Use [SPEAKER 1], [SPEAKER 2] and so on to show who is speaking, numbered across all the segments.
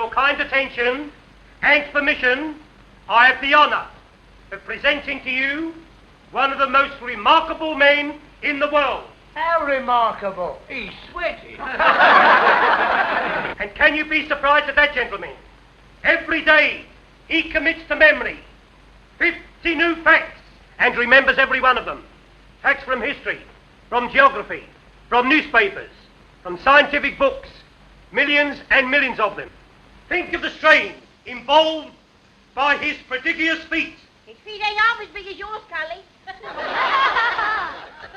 [SPEAKER 1] your kind attention and permission, I have the honour of presenting to you one of the most remarkable men in the world.
[SPEAKER 2] How remarkable. He's sweaty.
[SPEAKER 1] And can you be surprised at that, gentlemen? Every day he commits to memory 50 new facts and remembers every one of them. Facts from history, from geography, from newspapers, from scientific books, millions and millions of them. Think of the strain involved by his prodigious feat.
[SPEAKER 3] His feet ain't half as big as yours, Cully.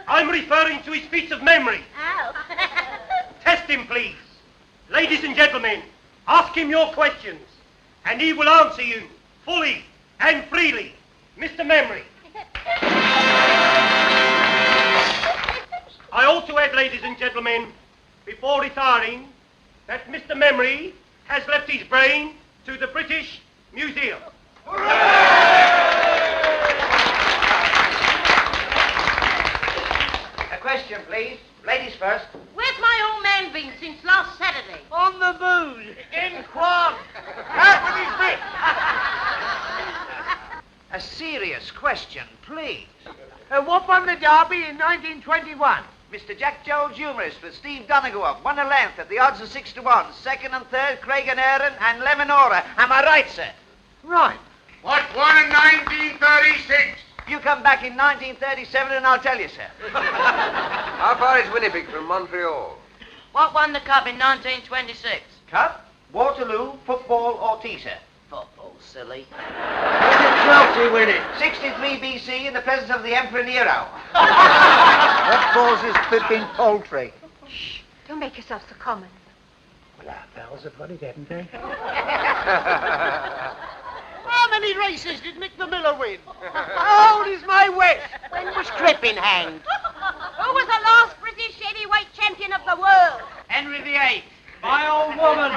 [SPEAKER 1] I'm referring to his feats of memory.
[SPEAKER 3] Oh.
[SPEAKER 1] Test him, please. Ladies and gentlemen, ask him your questions, and he will answer you fully and freely. Mr. Memory. I ought to add, ladies and gentlemen, before retiring, that Mr. Memory has left his brain to the British Museum.
[SPEAKER 2] A question, please. Ladies first.
[SPEAKER 3] Where's my old man been since last Saturday?
[SPEAKER 2] On the booze. Enquanto. Out with his bit. A serious question, please. What won the Derby in 1921? Mr. Jack Jones, humorist, with Steve Donegal, won a length at the odds of 6-1. Second and third, Craig and Aaron and Lemonora. Am I right, sir? Right.
[SPEAKER 4] What won in 1936?
[SPEAKER 2] You come back in 1937 and I'll tell you, sir.
[SPEAKER 4] How far is Winnipeg from Montreal?
[SPEAKER 3] What won the cup in 1926?
[SPEAKER 2] Cup, Waterloo, football or tea, sir?
[SPEAKER 3] Football, silly.
[SPEAKER 2] When did Chelsea win it? 63 BC in the presence of the Emperor Nero.
[SPEAKER 5] What causes flipping poultry?
[SPEAKER 3] Shh, don't make yourself so common.
[SPEAKER 5] Well, our pals have got it, haven't they?
[SPEAKER 2] How many races did Mick the Miller win? How old is my West? When was Crippen hanged?
[SPEAKER 3] Who was the last British heavyweight champion of the world?
[SPEAKER 2] Henry VIII. My old woman.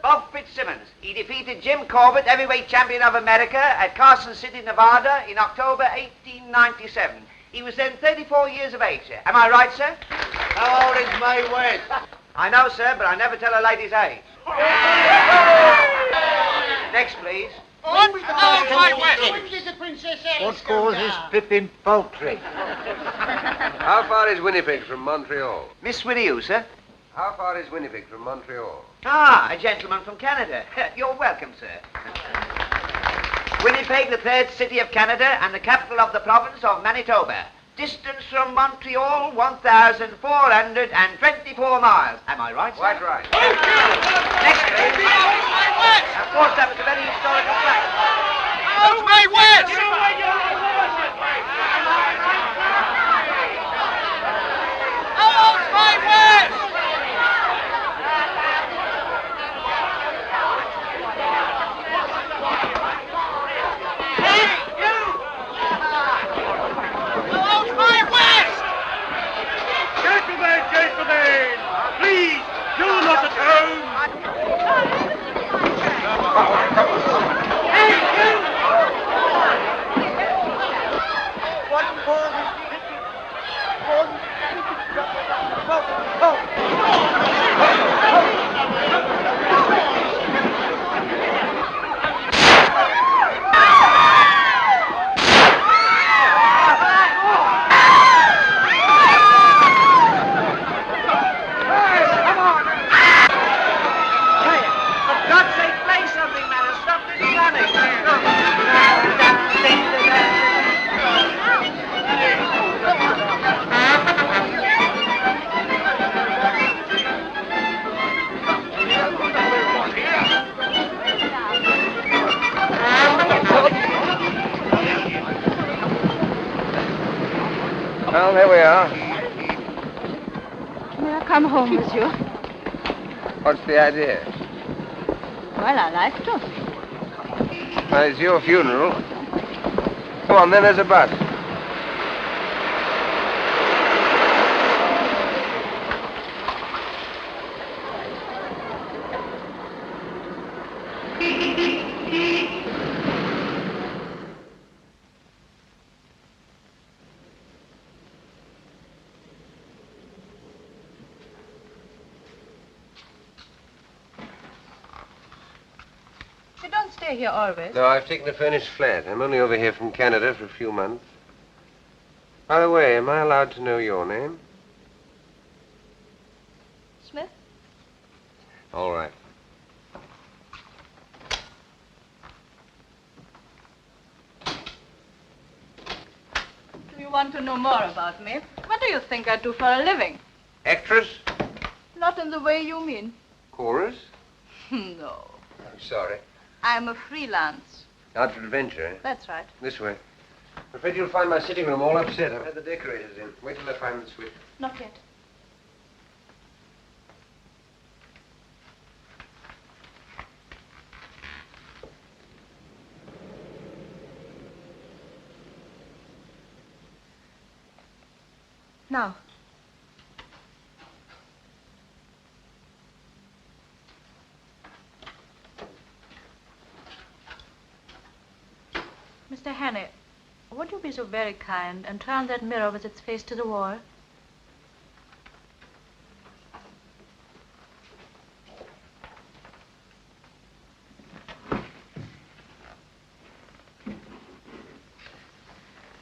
[SPEAKER 2] Bob Fitzsimmons. He defeated Jim Corbett, heavyweight champion of America, at Carson City, Nevada, in October 1897. He was then 34 years of age, sir. Am I right, sir? How old is Mae West? I know, sir, but I never tell a lady's age. Next, please.
[SPEAKER 4] What
[SPEAKER 5] causes flipping poultry?
[SPEAKER 4] How far is Winnipeg from Montreal?
[SPEAKER 2] Miss Winnie, you, sir?
[SPEAKER 4] How far is Winnipeg from Montreal?
[SPEAKER 2] Ah, a gentleman from Canada. You're welcome, sir. Winnipeg, the third city of Canada and the capital of the province of Manitoba. Distance from Montreal, 1,424 miles. Am I right, sir?
[SPEAKER 4] Quite right.
[SPEAKER 2] Next, please. Of course, that was a very historical fact.
[SPEAKER 4] How's my West?
[SPEAKER 2] How's my West?
[SPEAKER 1] Gentlemen, please do not atone.
[SPEAKER 2] What causes
[SPEAKER 4] Well, there we are.
[SPEAKER 6] May I come home, monsieur?
[SPEAKER 4] What's the idea?
[SPEAKER 6] Well, I like to.
[SPEAKER 4] Well, it's your funeral. Come on, then, there's a bus.
[SPEAKER 6] stay here always?
[SPEAKER 4] No, I've taken a furnished flat. I'm only over here from Canada for a few months. By the way, am I allowed to know your name?
[SPEAKER 6] Smith?
[SPEAKER 4] All right.
[SPEAKER 6] Do you want to know more about me? What do you think I do for a living?
[SPEAKER 4] Actress?
[SPEAKER 6] Not in the way you mean.
[SPEAKER 4] Chorus?
[SPEAKER 6] No.
[SPEAKER 4] I'm sorry.
[SPEAKER 6] I'm a freelance.
[SPEAKER 4] Out for adventure, eh?
[SPEAKER 6] That's right.
[SPEAKER 4] This way. I'm afraid you'll find my sitting room all upset. I've had the decorators in. Wait till I find the switch.
[SPEAKER 6] Not yet. Now. Mr. Hannay, would you be so very kind and turn that mirror with its face to the wall?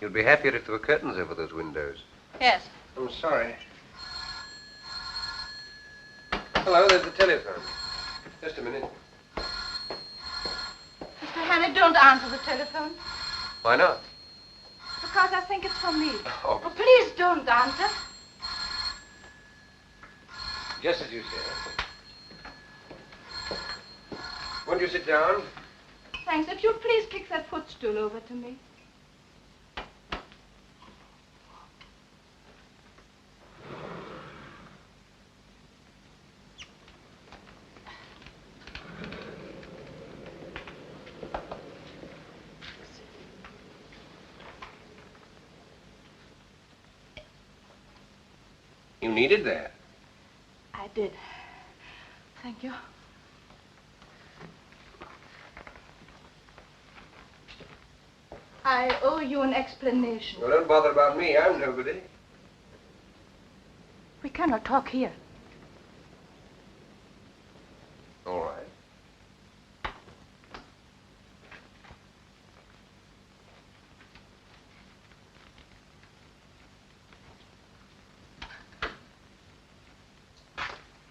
[SPEAKER 4] You'd be happier if there were curtains over those windows.
[SPEAKER 6] Yes.
[SPEAKER 4] I'm sorry. Hello, there's the telephone. Just a minute.
[SPEAKER 6] Mr. Hannay, don't answer the telephone.
[SPEAKER 4] Why not?
[SPEAKER 6] Because I think it's for me.
[SPEAKER 4] Oh.
[SPEAKER 6] Oh, please don't answer.
[SPEAKER 4] Just as you say. Won't you sit down?
[SPEAKER 6] Thanks. If you'll please kick that footstool over to me.
[SPEAKER 4] You needed that.
[SPEAKER 6] I did. Thank you. I owe you an explanation.
[SPEAKER 4] Well, don't bother about me. I'm nobody.
[SPEAKER 6] We cannot talk here.
[SPEAKER 4] All right.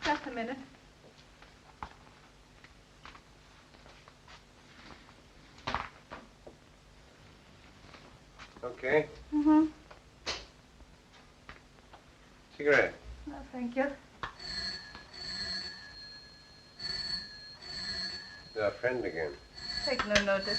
[SPEAKER 6] Just a minute.
[SPEAKER 4] Okay.
[SPEAKER 6] Mm-hmm.
[SPEAKER 4] Cigarette.
[SPEAKER 6] No, thank you.
[SPEAKER 4] You're a friend again.
[SPEAKER 6] Take no notice.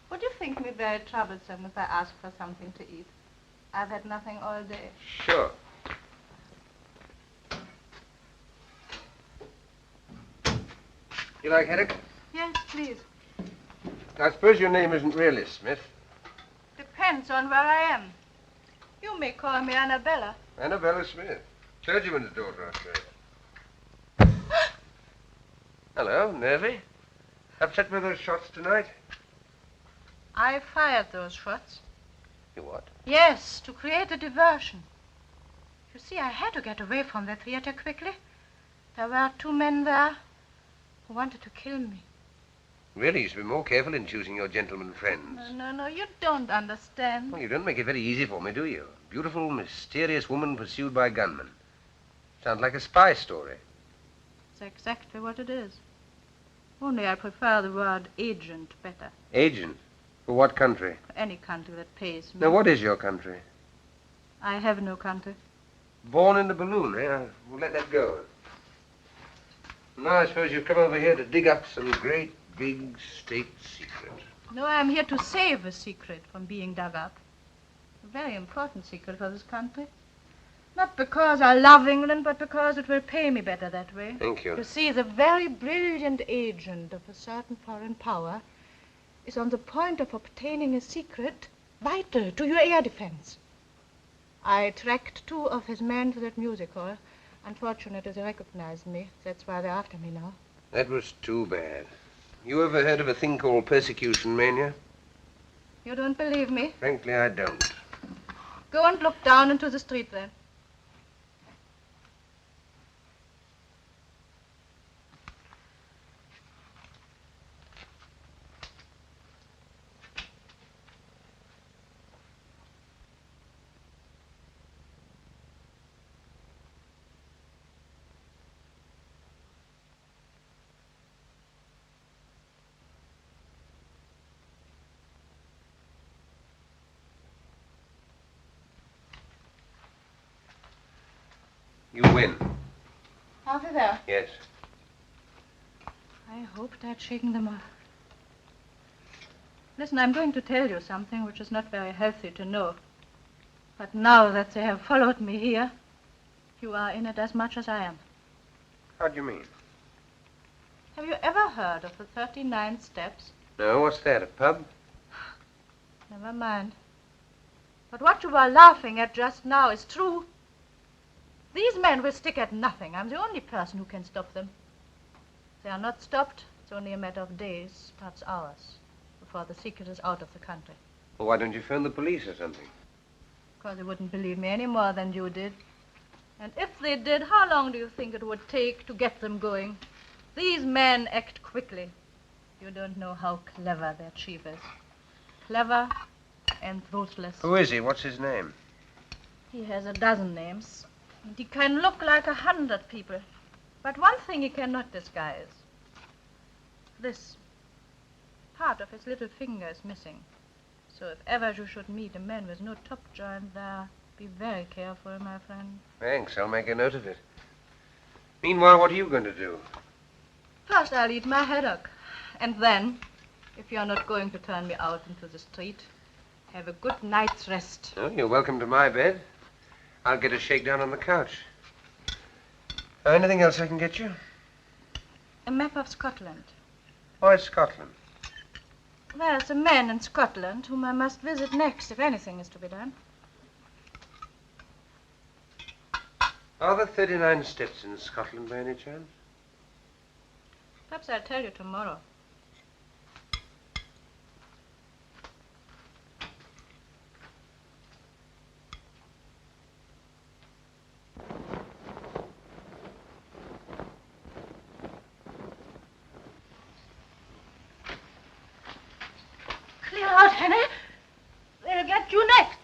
[SPEAKER 6] Would you think me very troublesome if I asked for something to eat? I've had nothing all day.
[SPEAKER 4] Sure. You like haddock?
[SPEAKER 6] Yes, please.
[SPEAKER 4] I suppose your name isn't really Smith.
[SPEAKER 6] Depends on where I am. You may call me Annabella.
[SPEAKER 4] Annabella Smith. Clergyman's daughter, I suppose. Hello, nervy? Upset with those shots tonight?
[SPEAKER 6] I fired those shots.
[SPEAKER 4] You what?
[SPEAKER 6] Yes, to create a diversion. You see, I had to get away from the theater quickly. There were 2 men there who wanted to kill me.
[SPEAKER 4] Really, you should be more careful in choosing your gentleman friends.
[SPEAKER 6] No, you don't understand.
[SPEAKER 4] Well, you don't make it very easy for me, do you? Beautiful, mysterious woman pursued by gunmen. Sounds like a spy story.
[SPEAKER 6] It's exactly what it is. Only I prefer the word agent better.
[SPEAKER 4] Agent? For what country?
[SPEAKER 6] For any country that pays me.
[SPEAKER 4] Now, what is your country?
[SPEAKER 6] I have no country.
[SPEAKER 4] Born in the balloon, eh? We'll let that go. Now, I suppose you've come over here to dig up some great, big state secret.
[SPEAKER 6] No, I'm here to save a secret from being dug up. A very important secret for this country. Not because I love England, but because it will pay me better that way.
[SPEAKER 4] Thank you.
[SPEAKER 6] You see, the very brilliant agent of a certain foreign power is on the point of obtaining a secret vital to your air defense. I tracked 2 of his men to that music hall Unfortunate as they recognized me. That's why they're after me now.
[SPEAKER 4] That was too bad. You ever heard of a thing called persecution mania?
[SPEAKER 6] You don't believe me?
[SPEAKER 4] Frankly, I don't.
[SPEAKER 6] Go and look down into the street then.
[SPEAKER 4] You win.
[SPEAKER 6] Over there.
[SPEAKER 4] Yes.
[SPEAKER 6] I hoped I'd shaken them off. Listen, I'm going to tell you something which is not very healthy to know. But now that they have followed me here, you are in it as much as I am.
[SPEAKER 4] How do you mean?
[SPEAKER 6] Have you ever heard of the 39 steps?
[SPEAKER 4] No, what's that, a pub?
[SPEAKER 6] Never mind. But what you were laughing at just now is true. These men will stick at nothing. I'm the only person who can stop them. If they are not stopped, it's only a matter of days, perhaps hours, before the secret is out of the country.
[SPEAKER 4] Well, why don't you phone the police or something?
[SPEAKER 6] Because they wouldn't believe me any more than you did. And if they did, how long do you think it would take to get them going? These men act quickly. You don't know how clever their chief is. Clever and ruthless.
[SPEAKER 4] Who is he? What's his name?
[SPEAKER 6] He has a dozen names. And he can look like 100 people. But one thing he cannot disguise. This. Part of his little finger is missing. So if ever you should meet a man with no top joint there, be very careful, my friend.
[SPEAKER 4] Thanks. I'll make a note of it. Meanwhile, what are you going to do?
[SPEAKER 6] First I'll eat my haddock. And then, if you're not going to turn me out into the street, have a good night's rest.
[SPEAKER 4] Oh, you're welcome to my bed. I'll get a shakedown on the couch. Anything else I can get you?
[SPEAKER 6] A map of Scotland.
[SPEAKER 4] Why Scotland?
[SPEAKER 6] There's a man in Scotland whom I must visit next if anything is to be done.
[SPEAKER 4] Are there 39 steps in Scotland by any chance?
[SPEAKER 6] Perhaps I'll tell you tomorrow. Clear out, Henry. They'll get you next.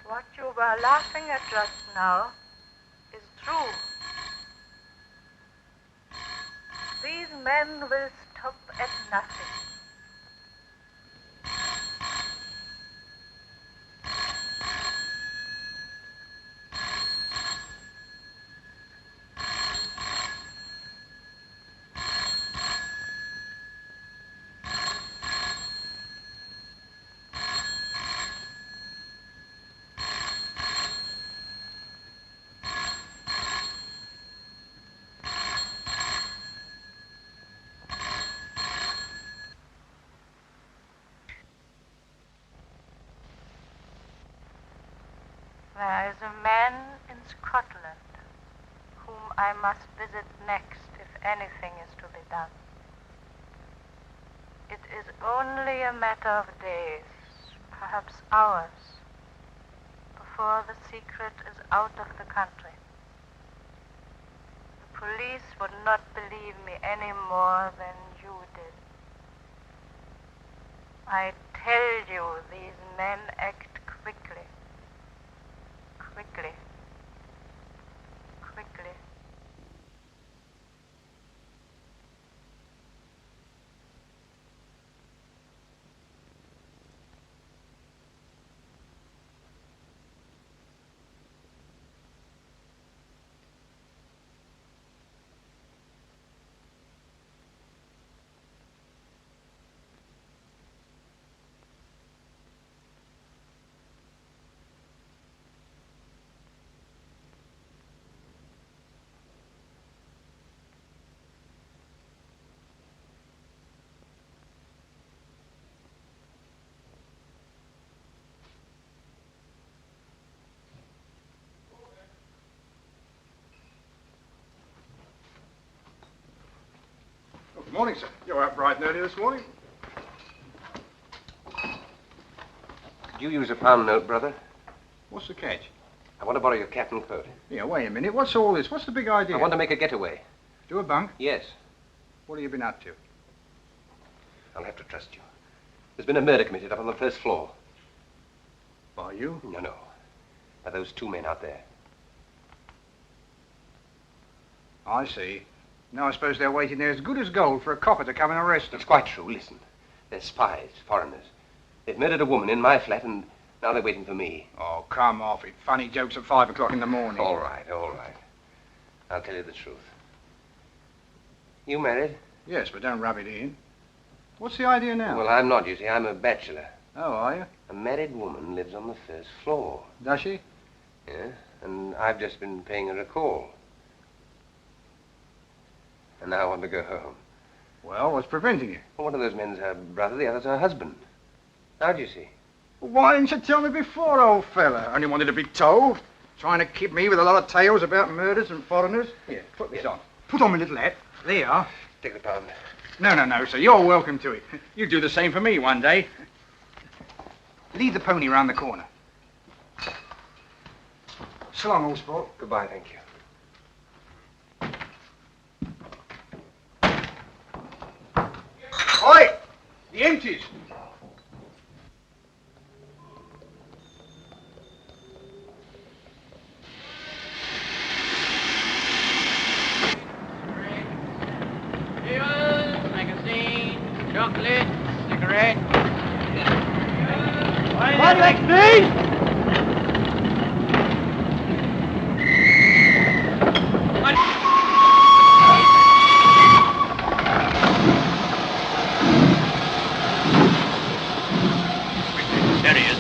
[SPEAKER 6] What you were laughing at just now is true. These men will stop at nothing. There is a man in Scotland whom I must visit next if anything is to be done. It is only a matter of days, perhaps hours, before the secret is out of the country. The police would not believe me any more than you did. I tell you, these men act quickly.
[SPEAKER 7] Morning, sir. You're up bright and early this morning.
[SPEAKER 4] Could you use a pound note, brother?
[SPEAKER 7] What's the catch?
[SPEAKER 4] I want to borrow your cap and coat.
[SPEAKER 7] Yeah, wait a minute. What's all this? What's the big idea?
[SPEAKER 4] I want to make a getaway.
[SPEAKER 7] Do a bunk?
[SPEAKER 4] Yes.
[SPEAKER 7] What have you been up to?
[SPEAKER 4] I'll have to trust you. There's been a murder committed up on the first floor.
[SPEAKER 7] By you?
[SPEAKER 4] No. By those two men out there.
[SPEAKER 7] I see. Now I suppose they're waiting there as good as gold for a copper to come and arrest them.
[SPEAKER 4] It's quite true. Listen. They're spies, foreigners. They've murdered a woman in my flat, and now they're waiting for me.
[SPEAKER 7] Oh, come off it. Funny jokes at 5 o'clock in the morning.
[SPEAKER 4] All right. I'll tell you the truth. You married?
[SPEAKER 7] Yes, but don't rub it in. What's the idea now?
[SPEAKER 4] Well, I'm not, you see. I'm a bachelor.
[SPEAKER 7] Oh, are you?
[SPEAKER 4] A married woman lives on the first floor.
[SPEAKER 7] Does she?
[SPEAKER 4] Yeah, and I've just been paying her a call. And now I want to go home.
[SPEAKER 7] Well, what's preventing you?
[SPEAKER 4] Well, one of those men's her brother, the other's her husband. How do you see?
[SPEAKER 7] Why didn't you tell me before, old fella? Only wanted to be told. Trying to keep me with a lot of tales about murders and foreigners. Here, put this on. Put on my little hat. There you are.
[SPEAKER 4] Take the pound.
[SPEAKER 7] No, sir. You're welcome to it. You do the same for me one day. Lead the pony round the corner. So long, old sport.
[SPEAKER 4] Goodbye, thank you.
[SPEAKER 7] Oi! The empties.
[SPEAKER 8] Magazine, chocolate, cigarette.
[SPEAKER 1] What next, please?
[SPEAKER 8] There he is.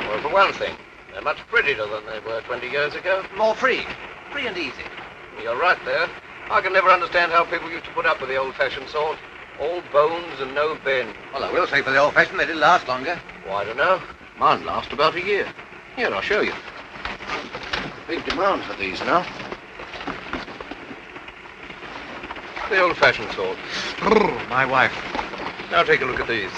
[SPEAKER 9] Well, for one thing, they're much prettier than they were 20 years ago.
[SPEAKER 2] More free. Free and easy.
[SPEAKER 9] You're right there. I can never understand how people used to put up with the old-fashioned sort. All bones and no bend.
[SPEAKER 2] Well, I will say for the old-fashioned, they did last longer.
[SPEAKER 9] Well, I don't know. Mine last about a year. Here, I'll show you. Big demand for these now. The old-fashioned sort.
[SPEAKER 2] My wife.
[SPEAKER 9] Now take a look at these.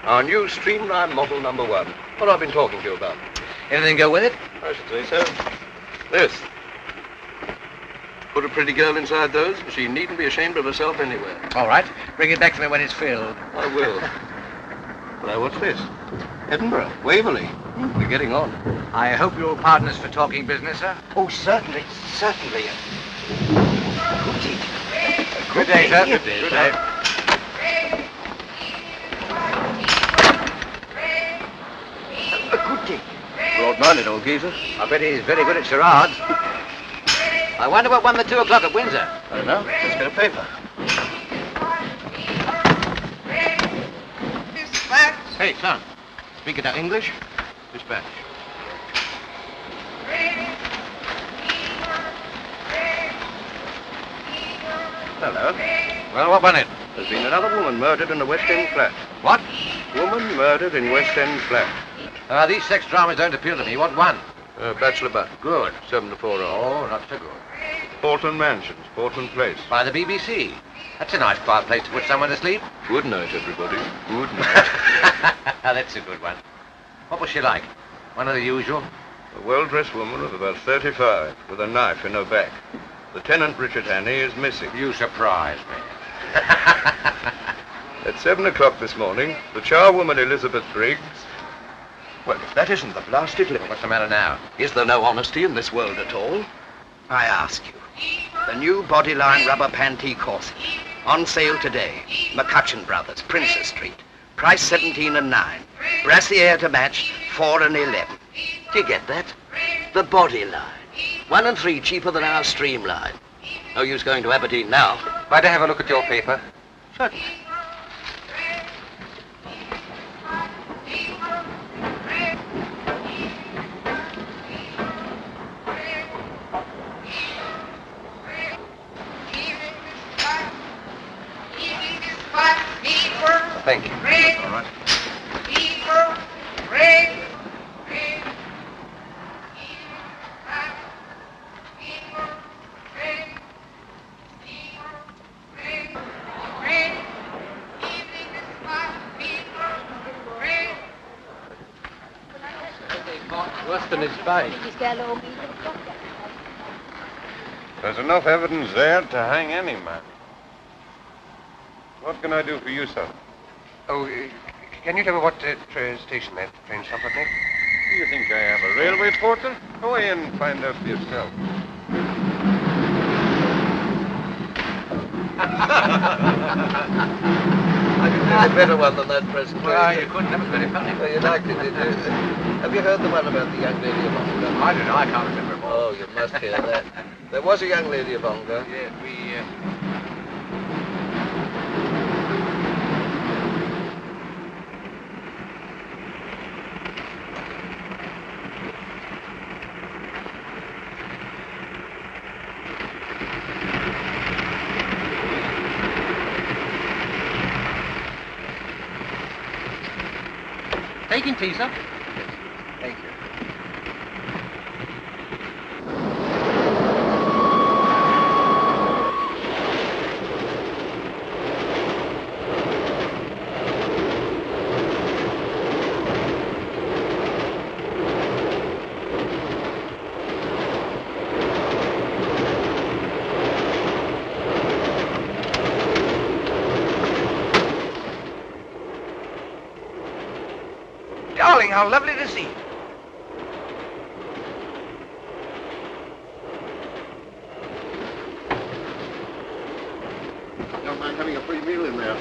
[SPEAKER 9] Our new streamline model number 1. What I've been talking to you about.
[SPEAKER 2] Anything go with it?
[SPEAKER 9] I should say so. This. Put a pretty girl inside those, and she needn't be ashamed of herself anywhere.
[SPEAKER 2] All right. Bring it back to me when it's filled.
[SPEAKER 9] I will. Now, what's this? Edinburgh, Waverley. We're getting on.
[SPEAKER 2] I hope you're partners for talking business, sir.
[SPEAKER 9] Oh, certainly.
[SPEAKER 2] Good day, sir.
[SPEAKER 9] Good day,
[SPEAKER 2] Good
[SPEAKER 9] sir.
[SPEAKER 2] day.
[SPEAKER 9] Broad-minded old geezer.
[SPEAKER 2] I bet he's very good at charades. I wonder what won the 2 o'clock at Windsor.
[SPEAKER 9] I don't know. Let's get a paper.
[SPEAKER 2] Dispatch.
[SPEAKER 9] Hey, son. Speaking of English? Dispatch. Hello.
[SPEAKER 2] Well, what won it?
[SPEAKER 9] There's been another woman murdered in a West End flat.
[SPEAKER 2] What?
[SPEAKER 9] Woman murdered in West End flat.
[SPEAKER 2] These sex dramas don't appeal to me. What won?
[SPEAKER 9] Bachelor butt.
[SPEAKER 2] Good.
[SPEAKER 9] 7 to 4 hours.
[SPEAKER 2] Oh, not so good.
[SPEAKER 9] Portland Mansions, Portland Place.
[SPEAKER 2] By the BBC. That's a nice quiet place to put someone to sleep.
[SPEAKER 9] Good night, everybody. Good night.
[SPEAKER 2] That's a good one. What was she like? One of the usual?
[SPEAKER 9] A well-dressed woman of about 35, with a knife in her back. Lieutenant Richard Hannay is missing.
[SPEAKER 2] You surprise me.
[SPEAKER 9] At 7 o'clock this morning, the charwoman Elizabeth Briggs... Well, if that isn't the blasted limit.
[SPEAKER 2] What's the matter now?
[SPEAKER 9] Is there no honesty in this world at all? I ask you. The new Bodyline rubber panty corset. On sale today. McCutcheon Brothers, Princess Street. Price 17 and 9. Brassiere to match, 4 and 11. Do you get that? The Bodyline. 1 and 3 cheaper than our Streamline. No use going to Aberdeen now.
[SPEAKER 4] Might I have a look at your paper?
[SPEAKER 9] Certainly.
[SPEAKER 4] Worse than his face.
[SPEAKER 10] There's enough evidence there to hang any man. What can I do for you, sir?
[SPEAKER 4] Oh, can you tell me what station that train stopped at next?
[SPEAKER 10] Do you think I am a railway porter? Go in and find out for yourself.
[SPEAKER 9] I could do a better one than that present.
[SPEAKER 4] Well, you couldn't. That was very funny.
[SPEAKER 9] Well, you liked it, did you? Have you heard the one about the young lady of Ongar?
[SPEAKER 4] I don't know. I can't remember it all.
[SPEAKER 9] Oh, you must hear that. There was a young lady of Ongar.
[SPEAKER 4] Yes, we... Taking tea, sir.
[SPEAKER 9] Thank you.
[SPEAKER 4] Darling, how lovely to see you.
[SPEAKER 10] Don't mind having a free meal in there.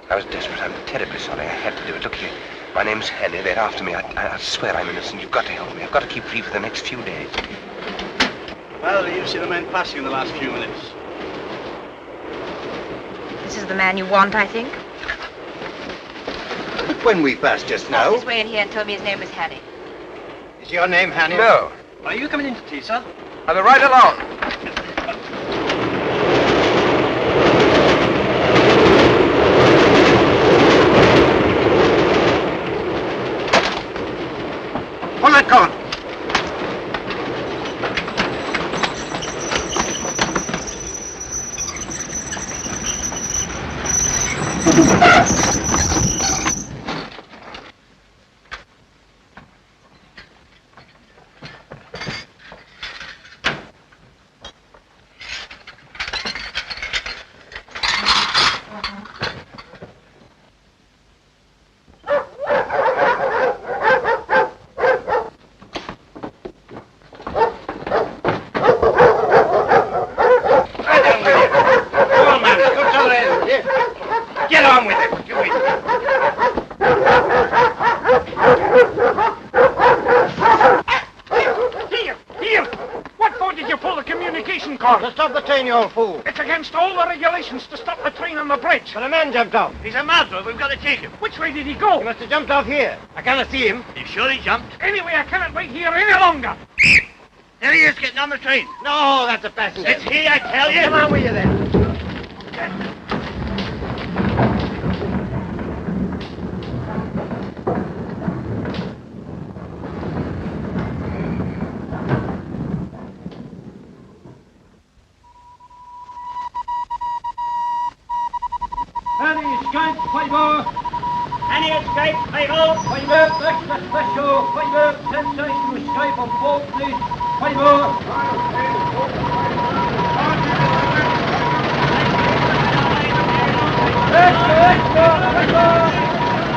[SPEAKER 4] I was desperate. I'm terribly sorry. I had to do it. Look here. My name's Henny. They're after me. I swear I'm innocent. You've got to help me. I've got to keep free for the next few days.
[SPEAKER 8] Well, you've seen a man passing in the last few minutes.
[SPEAKER 3] This is the man you want, I think.
[SPEAKER 7] When we passed just now.
[SPEAKER 3] He's way in here and told me his name was Hattie.
[SPEAKER 7] Is your name Hanny?
[SPEAKER 4] No.
[SPEAKER 8] Are you coming into tea, sir?
[SPEAKER 4] I'll be right along.
[SPEAKER 7] On that car.
[SPEAKER 8] Get on with it. What you waiting? Here! What for did you pull the communication cord?
[SPEAKER 7] To stop the train, you old fool.
[SPEAKER 8] It's against all the regulations to stop the train on the bridge.
[SPEAKER 7] But a man jumped off.
[SPEAKER 8] He's a murderer. We've got to take him. Which way did he go?
[SPEAKER 7] He must have jumped off here. I cannot see him.
[SPEAKER 8] You sure he jumped? Anyway, I cannot wait here any longer. There he is, getting on the train.
[SPEAKER 7] No, that's a passenger.
[SPEAKER 8] It's he, I tell you.
[SPEAKER 7] Come on with you then.
[SPEAKER 8] Any escape, Fiver? Any escape, Fiver? Fiver, extra special. Fiver, sensation to escape on board, please.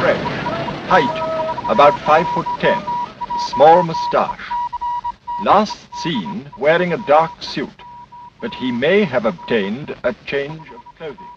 [SPEAKER 11] Fred. Height, about 5'10", small moustache. Last seen wearing a dark suit, but he may have obtained a change of clothing.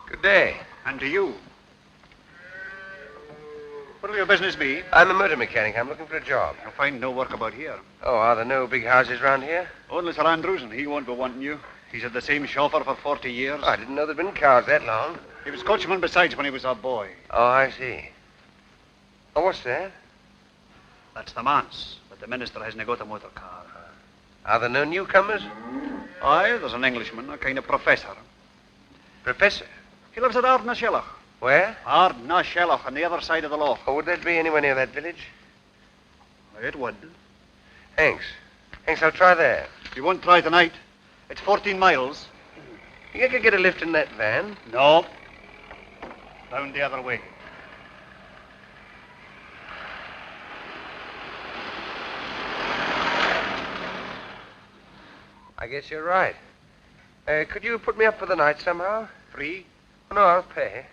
[SPEAKER 4] Good day.
[SPEAKER 7] And to you. What will your business be?
[SPEAKER 4] I'm a motor mechanic. I'm looking for a job.
[SPEAKER 7] You'll find no work about here.
[SPEAKER 4] Oh, are there no big houses round here?
[SPEAKER 7] Only Sir Andrews, and he won't be wanting you. He's had the same chauffeur for 40 years.
[SPEAKER 4] Oh, I didn't know there'd been cars that long.
[SPEAKER 7] He was coachman besides when he was a boy.
[SPEAKER 4] Oh, I see. Oh, what's that?
[SPEAKER 7] That's the manse, but the minister hasn't got a motor car.
[SPEAKER 4] Are there no newcomers?
[SPEAKER 7] Aye, there's an Englishman, a kind of professor.
[SPEAKER 4] Professor?
[SPEAKER 7] He lives at Ardnashellach.
[SPEAKER 4] Where?
[SPEAKER 7] Ardnashellach, on the other side of the loch.
[SPEAKER 4] Oh, would that be anywhere near that village?
[SPEAKER 7] It would.
[SPEAKER 4] Thanks. Thanks, I'll try there.
[SPEAKER 7] You won't try tonight. It's 14 miles.
[SPEAKER 4] You could get a lift in that van?
[SPEAKER 7] No. Round the other way.
[SPEAKER 4] I guess you're right. Could you put me up for the night somehow?
[SPEAKER 7] Free?
[SPEAKER 4] No, I'll pay.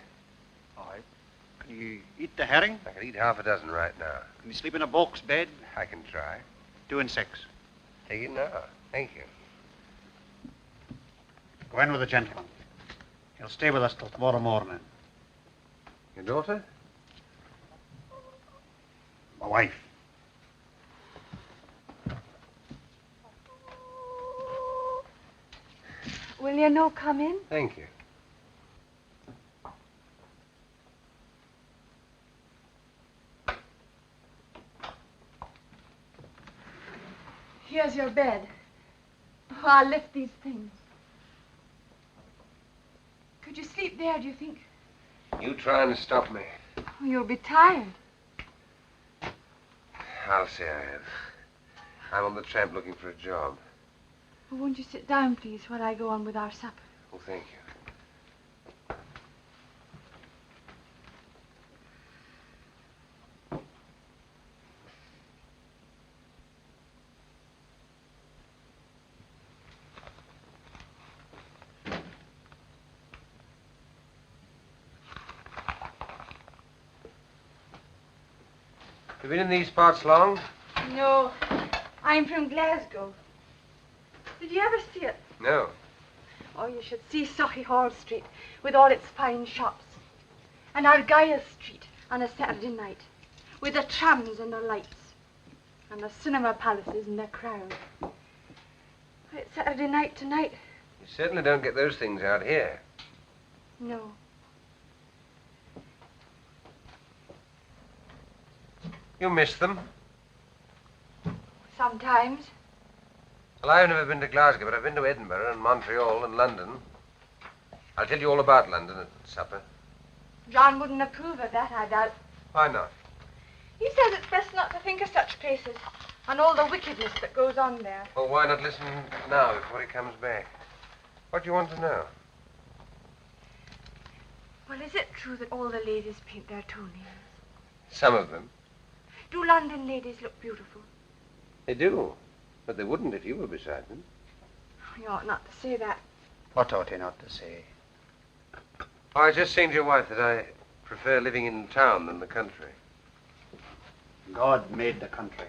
[SPEAKER 7] All right. Can you eat the herring?
[SPEAKER 4] I could eat half a dozen right now.
[SPEAKER 7] Can you sleep in a box bed?
[SPEAKER 4] I can try.
[SPEAKER 7] 2 and 6.
[SPEAKER 4] Take it now. Thank you.
[SPEAKER 7] Go in with the gentleman. He'll stay with us till tomorrow morning.
[SPEAKER 4] Your daughter?
[SPEAKER 7] My wife.
[SPEAKER 12] Will you no come in?
[SPEAKER 4] Thank you.
[SPEAKER 12] Here's your bed. Oh, I'll lift these things. Could you sleep there, do you think?
[SPEAKER 4] You trying to stop me?
[SPEAKER 12] Oh, you'll be tired.
[SPEAKER 4] I'll say I am. I'm on the tramp looking for a job.
[SPEAKER 12] Oh, won't you sit down, please, while I go on with our supper?
[SPEAKER 4] Oh, thank you. You been in these parts long?
[SPEAKER 12] No, I'm from Glasgow. Did you ever see it?
[SPEAKER 4] No.
[SPEAKER 12] Oh, you should see Sauchiehall Street with all its fine shops. And Argyll Street on a Saturday night with the trams and the lights. And the cinema palaces and the crowd. It's Saturday night tonight.
[SPEAKER 4] You certainly don't get those things out here.
[SPEAKER 12] No.
[SPEAKER 4] You miss them?
[SPEAKER 12] Sometimes.
[SPEAKER 4] Well, I've never been to Glasgow, but I've been to Edinburgh and Montreal and London. I'll tell you all about London at supper.
[SPEAKER 12] John wouldn't approve of that, I doubt.
[SPEAKER 4] Why not?
[SPEAKER 12] He says it's best not to think of such places and all the wickedness that goes on there.
[SPEAKER 4] Well, why not listen now before he comes back? What do you want to know?
[SPEAKER 12] Well, is it true that all the ladies paint their toenails?
[SPEAKER 4] Some of them.
[SPEAKER 12] Do London ladies look beautiful?
[SPEAKER 4] They do. But they wouldn't if you were beside them.
[SPEAKER 12] You ought not to say that.
[SPEAKER 7] What ought he not to say?
[SPEAKER 4] Oh, I was just saying to your wife that I prefer living in town than the country.
[SPEAKER 7] God made the country.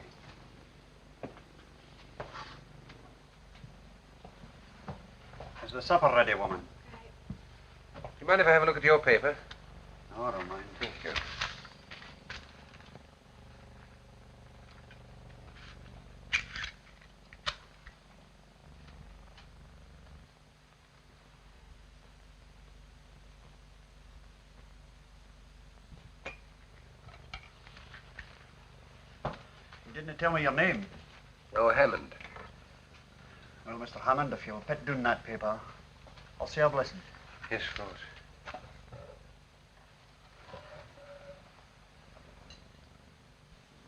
[SPEAKER 7] Is the supper ready, woman?
[SPEAKER 4] Do you mind if I have a look at your paper?
[SPEAKER 7] No, I don't mind.
[SPEAKER 4] Thank you.
[SPEAKER 7] You didn't tell me your name.
[SPEAKER 4] Oh, Hammond.
[SPEAKER 7] Well, Mr. Hammond, if you'll put down that paper, I'll say a blessing.
[SPEAKER 4] Yes, of course.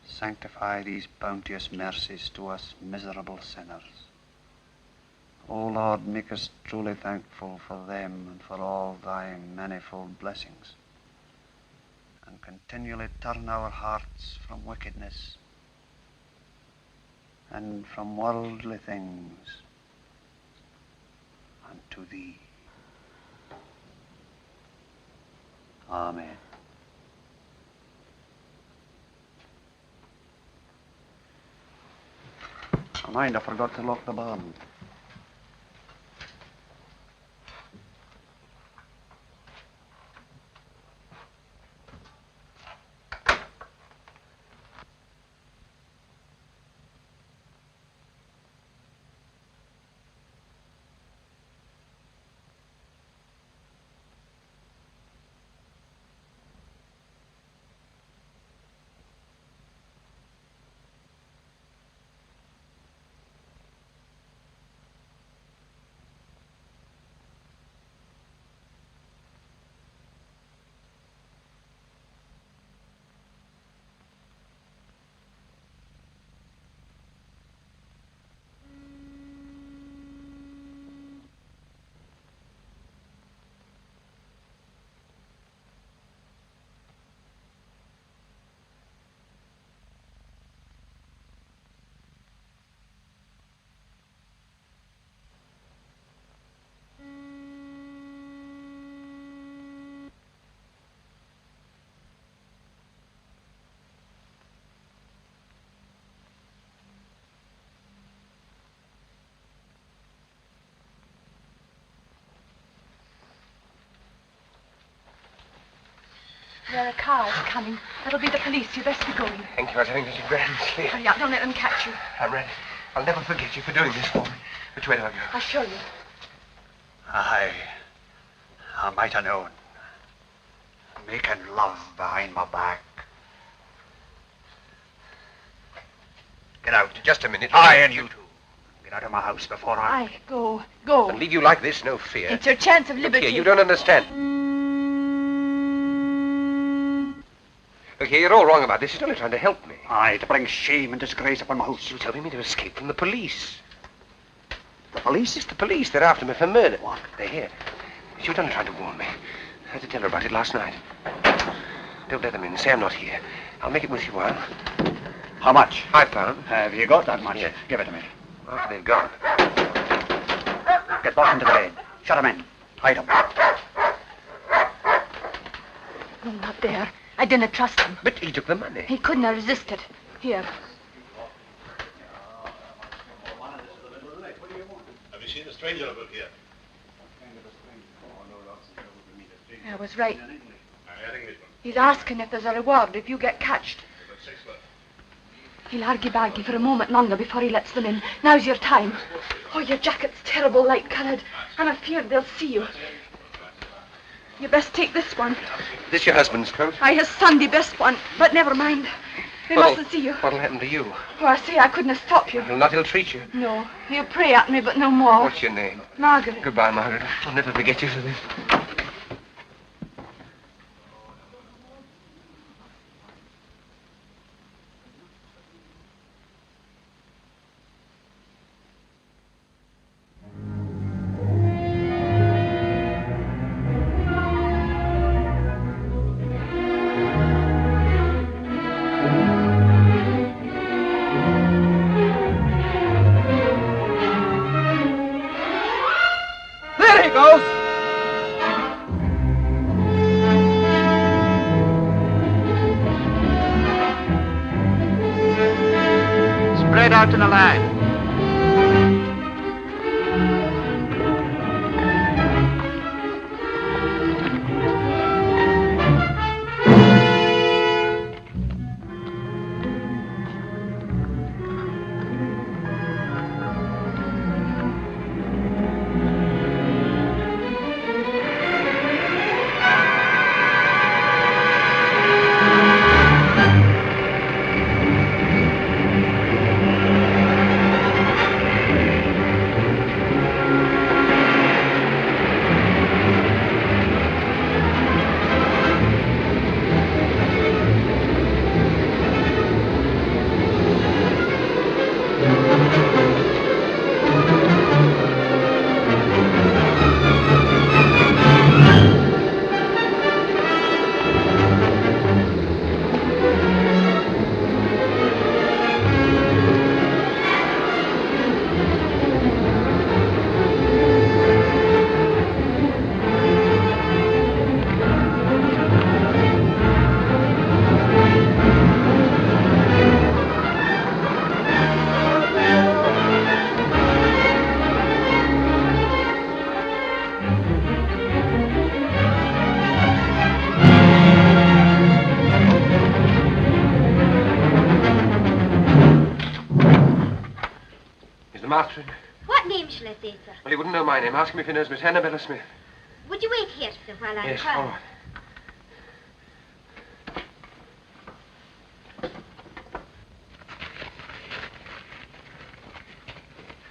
[SPEAKER 7] Sanctify these bounteous mercies to us miserable sinners. O Lord, make us truly thankful for them and for all thy manifold blessings, and continually turn our hearts from wickedness and from worldly things unto thee. Amen. Oh, mind, I forgot to lock the barn.
[SPEAKER 12] There are cars coming. That'll be the police. You best be going.
[SPEAKER 4] Thank you. I was having such a grand sleep.
[SPEAKER 12] Hurry up. Don't let them catch you.
[SPEAKER 4] I'm ready. I'll never forget you for doing this for me. Which way do I go?
[SPEAKER 12] I'll show you.
[SPEAKER 7] I might have known. Making love behind my back.
[SPEAKER 4] Get out. Just a minute.
[SPEAKER 7] I and you two. Get out of my house before I...
[SPEAKER 12] Go.
[SPEAKER 4] I'll leave you like this, no fear.
[SPEAKER 12] It's your chance of
[SPEAKER 4] Look
[SPEAKER 12] liberty.
[SPEAKER 4] here, you don't understand. Look here, you're all wrong about this. He's only trying to help me.
[SPEAKER 7] Aye, to bring shame and disgrace upon my house.
[SPEAKER 4] He was helping me to escape from the police.
[SPEAKER 7] The police?
[SPEAKER 4] It's the police. They're after me for murder. What? They're here. She was only trying to warn me. I had to tell her about it last night. Don't let them in. Say I'm not here. I'll make it with you a while.
[SPEAKER 7] How much?
[SPEAKER 4] £5.
[SPEAKER 7] Have you got that much?
[SPEAKER 4] Yes.
[SPEAKER 7] Give it to me.
[SPEAKER 4] After they've gone.
[SPEAKER 7] Get back into the bed. Shut him in. Hide him.
[SPEAKER 12] No, not there. I didn't trust him.
[SPEAKER 4] But he took the money.
[SPEAKER 12] He couldn't have resisted. Here.
[SPEAKER 10] Have you seen a stranger about here?
[SPEAKER 12] I was right. He's asking if there's a reward if you get catched. He'll argy-bargy for a moment longer before he lets them in. Now's your time. Oh, your jacket's terrible light-coloured. I'm afeard they'll see you. You best take this one.
[SPEAKER 4] This your husband's coat?
[SPEAKER 12] Aye, his Sunday best one. But never mind. They mustn't see you.
[SPEAKER 4] What'll happen to you?
[SPEAKER 12] Oh, I say I couldn't have stopped you.
[SPEAKER 4] He'll not ill-treat you.
[SPEAKER 12] No. He'll pray at me, but no more.
[SPEAKER 4] What's your name?
[SPEAKER 12] Margaret.
[SPEAKER 4] Goodbye, Margaret. I'll never forget you for this.
[SPEAKER 2] Spread out in a line.
[SPEAKER 4] Martin.
[SPEAKER 3] What name shall I say, sir?
[SPEAKER 4] Well, he wouldn't know my name. Ask him if he knows Miss Annabella Smith.
[SPEAKER 3] Would you wait here, sir, while I
[SPEAKER 4] Yes,
[SPEAKER 3] inquire?
[SPEAKER 4] all right.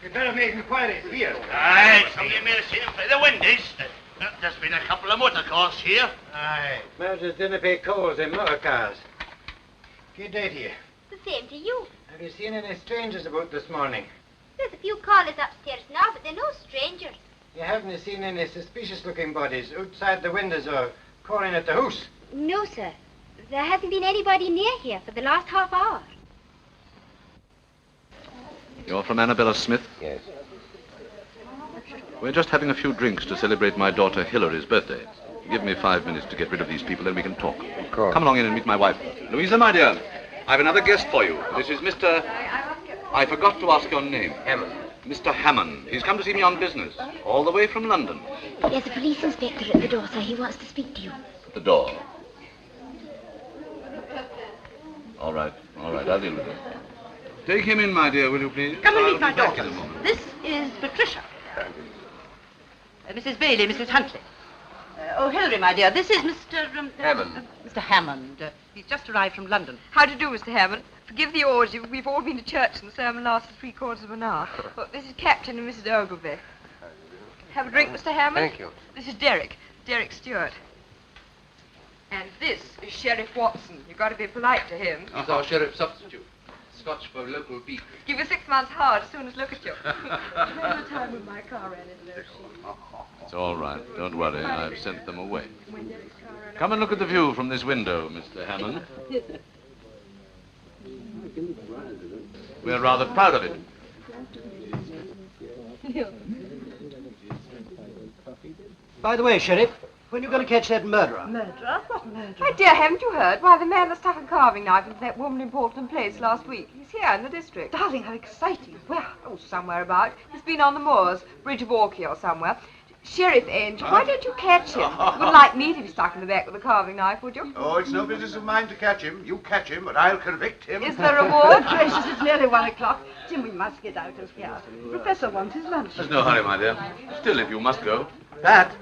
[SPEAKER 1] You'd better make inquiries here.
[SPEAKER 10] Aye, somebody may have seen him through the windows. There's been a couple of motor cars here.
[SPEAKER 5] Aye. Murders didn't pay calls in motor cars. Good day to you.
[SPEAKER 3] The same to you.
[SPEAKER 5] Have you seen any strangers about this morning?
[SPEAKER 3] There's a few callers upstairs now, but they're no strangers.
[SPEAKER 5] You haven't seen any suspicious-looking bodies outside the windows or calling at the house?
[SPEAKER 3] No, sir. There hasn't been anybody near here for the last half hour.
[SPEAKER 13] You're from Annabella Smith?
[SPEAKER 4] Yes.
[SPEAKER 13] We're just having a few drinks to celebrate my daughter Hilary's birthday. Give me 5 minutes to get rid of these people, then we can talk.
[SPEAKER 4] Of course.
[SPEAKER 13] Come along in and meet my wife. Louisa, my dear, I've another guest for you. This is Mr... I forgot to ask your name.
[SPEAKER 4] Hammond.
[SPEAKER 13] Mr. Hammond. He's come to see me on business, all the way from London.
[SPEAKER 3] There's a police inspector at the door, sir. He wants to speak to you.
[SPEAKER 13] At the door. All right, I'll deal with it. Take him in, my dear, will you please?
[SPEAKER 14] Come and
[SPEAKER 13] I'll
[SPEAKER 14] meet my
[SPEAKER 13] be back
[SPEAKER 14] daughter.
[SPEAKER 13] in a moment.
[SPEAKER 14] This is Patricia. Mrs. Bailey, Mrs. Huntley. Oh, Hilary, my dear, this is Mr.
[SPEAKER 4] Hammond.
[SPEAKER 14] Mr. Hammond. He's just arrived from London.
[SPEAKER 12] How do you do, Mr. Hammond? Forgive the orgy. We've all been to church and the sermon lasted 3/4 of an hour. Well, this is Captain and Mrs. Ogilvy. Have a drink, Mr. Hammond?
[SPEAKER 4] Thank you.
[SPEAKER 12] This is Derek Stewart. And this is Sheriff Watson. You've got to be polite to him.
[SPEAKER 13] He's our sheriff substitute. Scotch for local beef.
[SPEAKER 12] Give you 6 months hard as soon as look at you. Remember the time when my car ran into those sheets?
[SPEAKER 13] It's all right. Don't worry. I've sent them away. Come and look at the view from this window, Mr. Hammond. We're rather proud of it.
[SPEAKER 15] By the way, Sheriff, when are you going to catch that murderer?
[SPEAKER 12] Murderer? What murderer? My dear, haven't you heard? Why, the man that stuck a carving knife into that woman in Portland Place last week. He's here in the district. Darling, how exciting. Where? Oh, somewhere about. He's been on the moors, Bridge of Orkney or somewhere. Sheriff Angel, why don't you catch him? Wouldn't like me to be stuck in the back with a carving knife, would you?
[SPEAKER 10] Oh, it's no business of mine to catch him. You catch him, but I'll convict him.
[SPEAKER 12] Is there a reward?
[SPEAKER 16] Gracious, it's nearly 1 o'clock. Jim, we must get out of here. The Professor wants his lunch.
[SPEAKER 13] There's no hurry, my dear. Still, if you must go. Pat,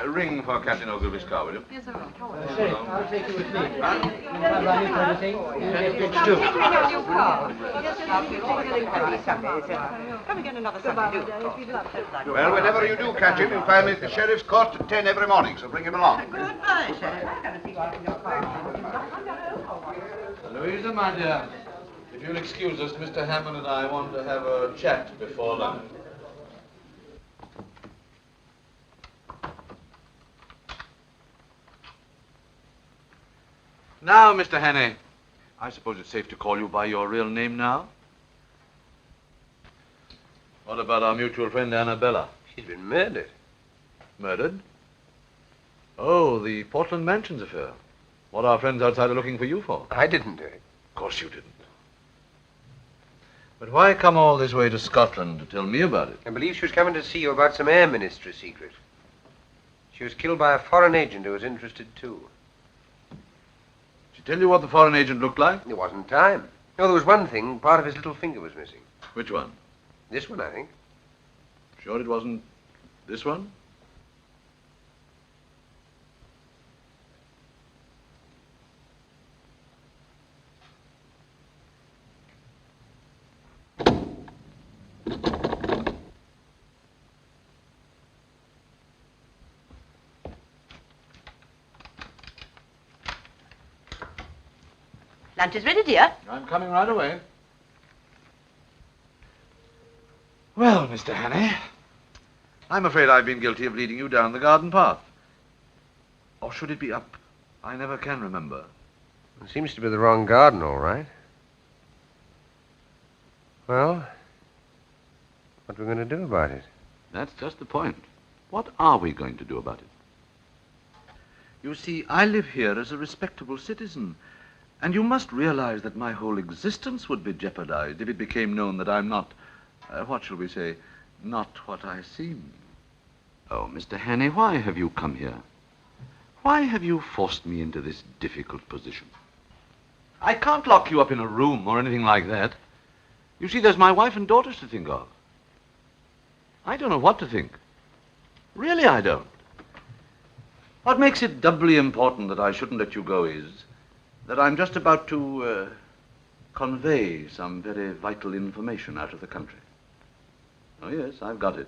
[SPEAKER 13] ring for Captain Ogilvy's car, will you?
[SPEAKER 12] Yes, I will.
[SPEAKER 15] Sheriff, I'll take you with me. If I run into anything, you'll get it too.
[SPEAKER 12] Take me in your car. Come again another Sunday, do.
[SPEAKER 10] Well, whenever you do catch him, you'll find me at the sheriff's court at 10 every morning, so bring him along.
[SPEAKER 14] Goodbye, Sheriff.
[SPEAKER 13] Louisa, my dear, if you'll excuse us, Mr. Hammond and I want to have a chat before lunch. Now, Mr. Hannay, I suppose it's safe to call you by your real name now? What about our mutual friend Annabella?
[SPEAKER 4] She's been murdered.
[SPEAKER 13] Murdered? Oh, the Portland Mansions affair. What are our friends outside are looking for you for?
[SPEAKER 4] I didn't do it.
[SPEAKER 13] Of course you didn't. But why come all this way to Scotland to tell me about it?
[SPEAKER 4] I believe she was coming to see you about some Air Ministry secret. She was killed by a foreign agent who was interested too.
[SPEAKER 13] Did she tell you what the foreign agent looked like?
[SPEAKER 4] There wasn't time. No, there was one thing. Part of his little finger was missing.
[SPEAKER 13] Which one?
[SPEAKER 4] This one, I think.
[SPEAKER 13] Sure it wasn't this one?
[SPEAKER 14] Lunch is ready, dear.
[SPEAKER 13] I'm coming right away. Well, Mr. Hannay, I'm afraid I've been guilty of leading you down the garden path. Or should it be up? I never can remember.
[SPEAKER 4] It seems to be the wrong garden, all right. Well, what are we going to do about it?
[SPEAKER 13] That's just the point. What are we going to do about it? You see, I live here as a respectable citizen, and you must realize that my whole existence would be jeopardized if it became known that I'm not, what shall we say, not what I seem. Oh, Mr. Hannay, why have you come here? Why have you forced me into this difficult position? I can't lock you up in a room or anything like that. You see, there's my wife and daughters to think of. I don't know what to think. Really, I don't. What makes it doubly important that I shouldn't let you go is that I'm just about to convey some very vital information out of the country. Oh, yes, I've got it.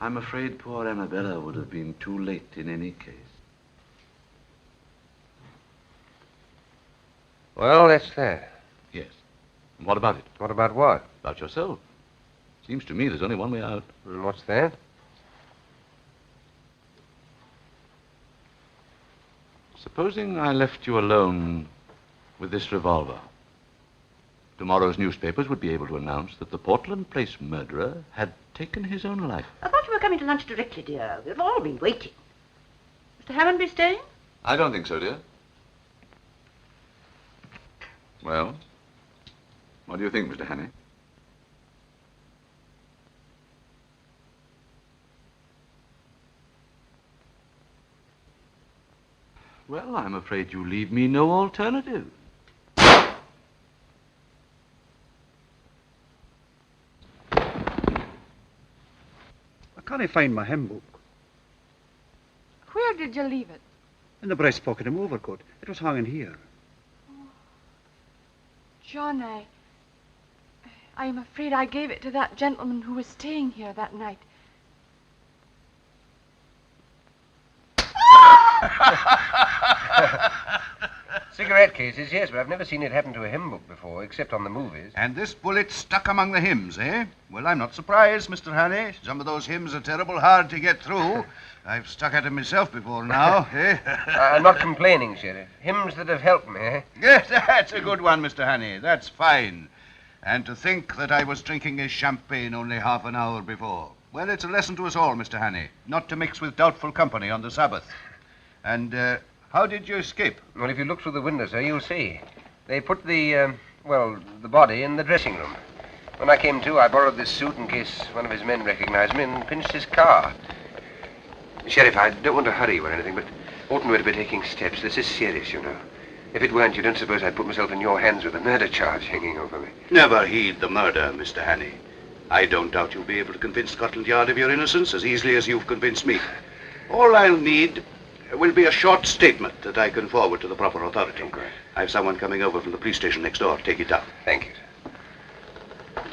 [SPEAKER 13] I'm afraid poor Annabella would have been too late in any case.
[SPEAKER 4] Well, that's that.
[SPEAKER 13] Yes. And what about it?
[SPEAKER 4] What about what?
[SPEAKER 13] About yourself. Seems to me there's only one way out.
[SPEAKER 4] And what's that?
[SPEAKER 13] Supposing I left you alone with this revolver. Tomorrow's newspapers would be able to announce that the Portland Place murderer had taken his own life.
[SPEAKER 14] I thought you were coming to lunch directly, dear. We've all been waiting. Mr. Hammond be staying?
[SPEAKER 13] I don't think so, dear. Well, what do you think, Mr. Hannay? Well, I'm afraid you leave me no alternative.
[SPEAKER 7] I can't find my hymn book.
[SPEAKER 12] Where did you leave it?
[SPEAKER 7] In the breast pocket of my overcoat. It was hanging here.
[SPEAKER 12] John, I am afraid I gave it to that gentleman who was staying here that night.
[SPEAKER 4] Cigarette cases, yes, but I've never seen it happen to a hymn book before, except on the movies.
[SPEAKER 9] And this bullet stuck among the hymns, eh? Well, I'm not surprised, Mr. Hannay. Some of those hymns are terrible hard to get through. I've stuck at them myself before now, eh?
[SPEAKER 4] I'm not complaining, Sheriff. Hymns that have helped me, eh?
[SPEAKER 9] Yes, that's a good one, Mr. Hannay. That's fine. And to think that I was drinking a champagne only half an hour before. Well, it's a lesson to us all, Mr. Hannay, not to mix with doubtful company on the Sabbath. And, how did you escape?
[SPEAKER 4] Well, if you look through the window, sir, you'll see. They put the body in the dressing room. When I came to, I borrowed this suit in case one of his men recognized me and pinched his car. Sheriff, I don't want to hurry you or anything, but oughtn't we to be taking steps? This is serious, you know. If it weren't, you don't suppose I'd put myself in your hands with a murder charge hanging over me.
[SPEAKER 9] Never heed the murder, Mr. Hannay. I don't doubt you'll be able to convince Scotland Yard of your innocence as easily as you've convinced me. All I'll need will be a short statement that I can forward to the proper authority.
[SPEAKER 4] Okay.
[SPEAKER 9] I've someone coming over from the police station next door. Take it down.
[SPEAKER 4] Thank you, sir.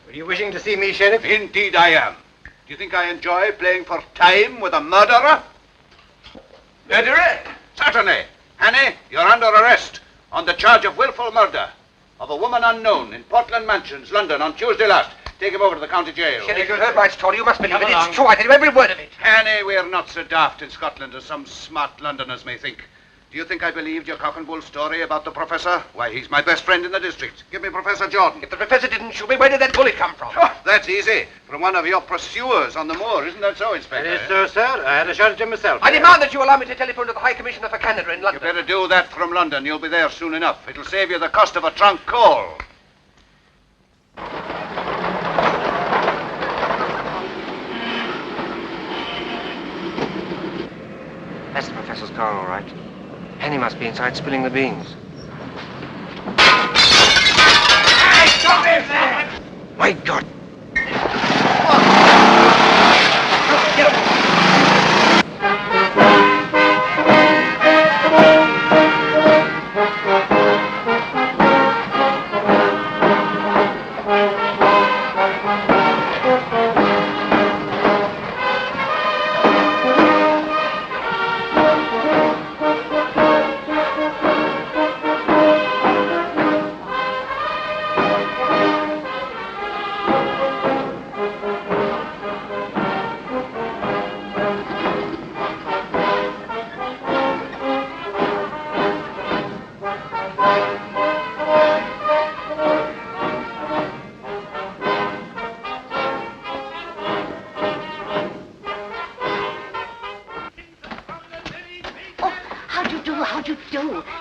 [SPEAKER 5] Were you wishing to see me, Sheriff?
[SPEAKER 9] Indeed I am. Do you think I enjoy playing for time with a murderer?
[SPEAKER 4] Murderer?
[SPEAKER 9] Certainly. Hannay, you're under arrest on the charge of willful murder of a woman unknown in Portland Mansions, London, on Tuesday last. Take him over to the county jail.
[SPEAKER 4] Sheriff, you heard my story. You must believe it. It's true. I tell you every word of it.
[SPEAKER 9] Hannay, we're not so daft in Scotland as some smart Londoners may think. Do you think I believed your cock and bull story about the professor? Why, he's my best friend in the district. Give me Professor Jordan.
[SPEAKER 4] If the professor didn't shoot me, where did that bullet come from?
[SPEAKER 9] Oh, that's easy. From one of your pursuers on the moor. Isn't that so, Inspector?
[SPEAKER 5] It is so, sir. I had a shot at him myself.
[SPEAKER 4] I demand that you allow me to telephone to the High Commissioner for Canada in London.
[SPEAKER 9] You better do that from London. You'll be there soon enough. It'll save you the cost of a trunk call.
[SPEAKER 4] That's the professor's car, all right. Henny must be inside spilling the beans.
[SPEAKER 10] Hey, stop him there!
[SPEAKER 4] My God!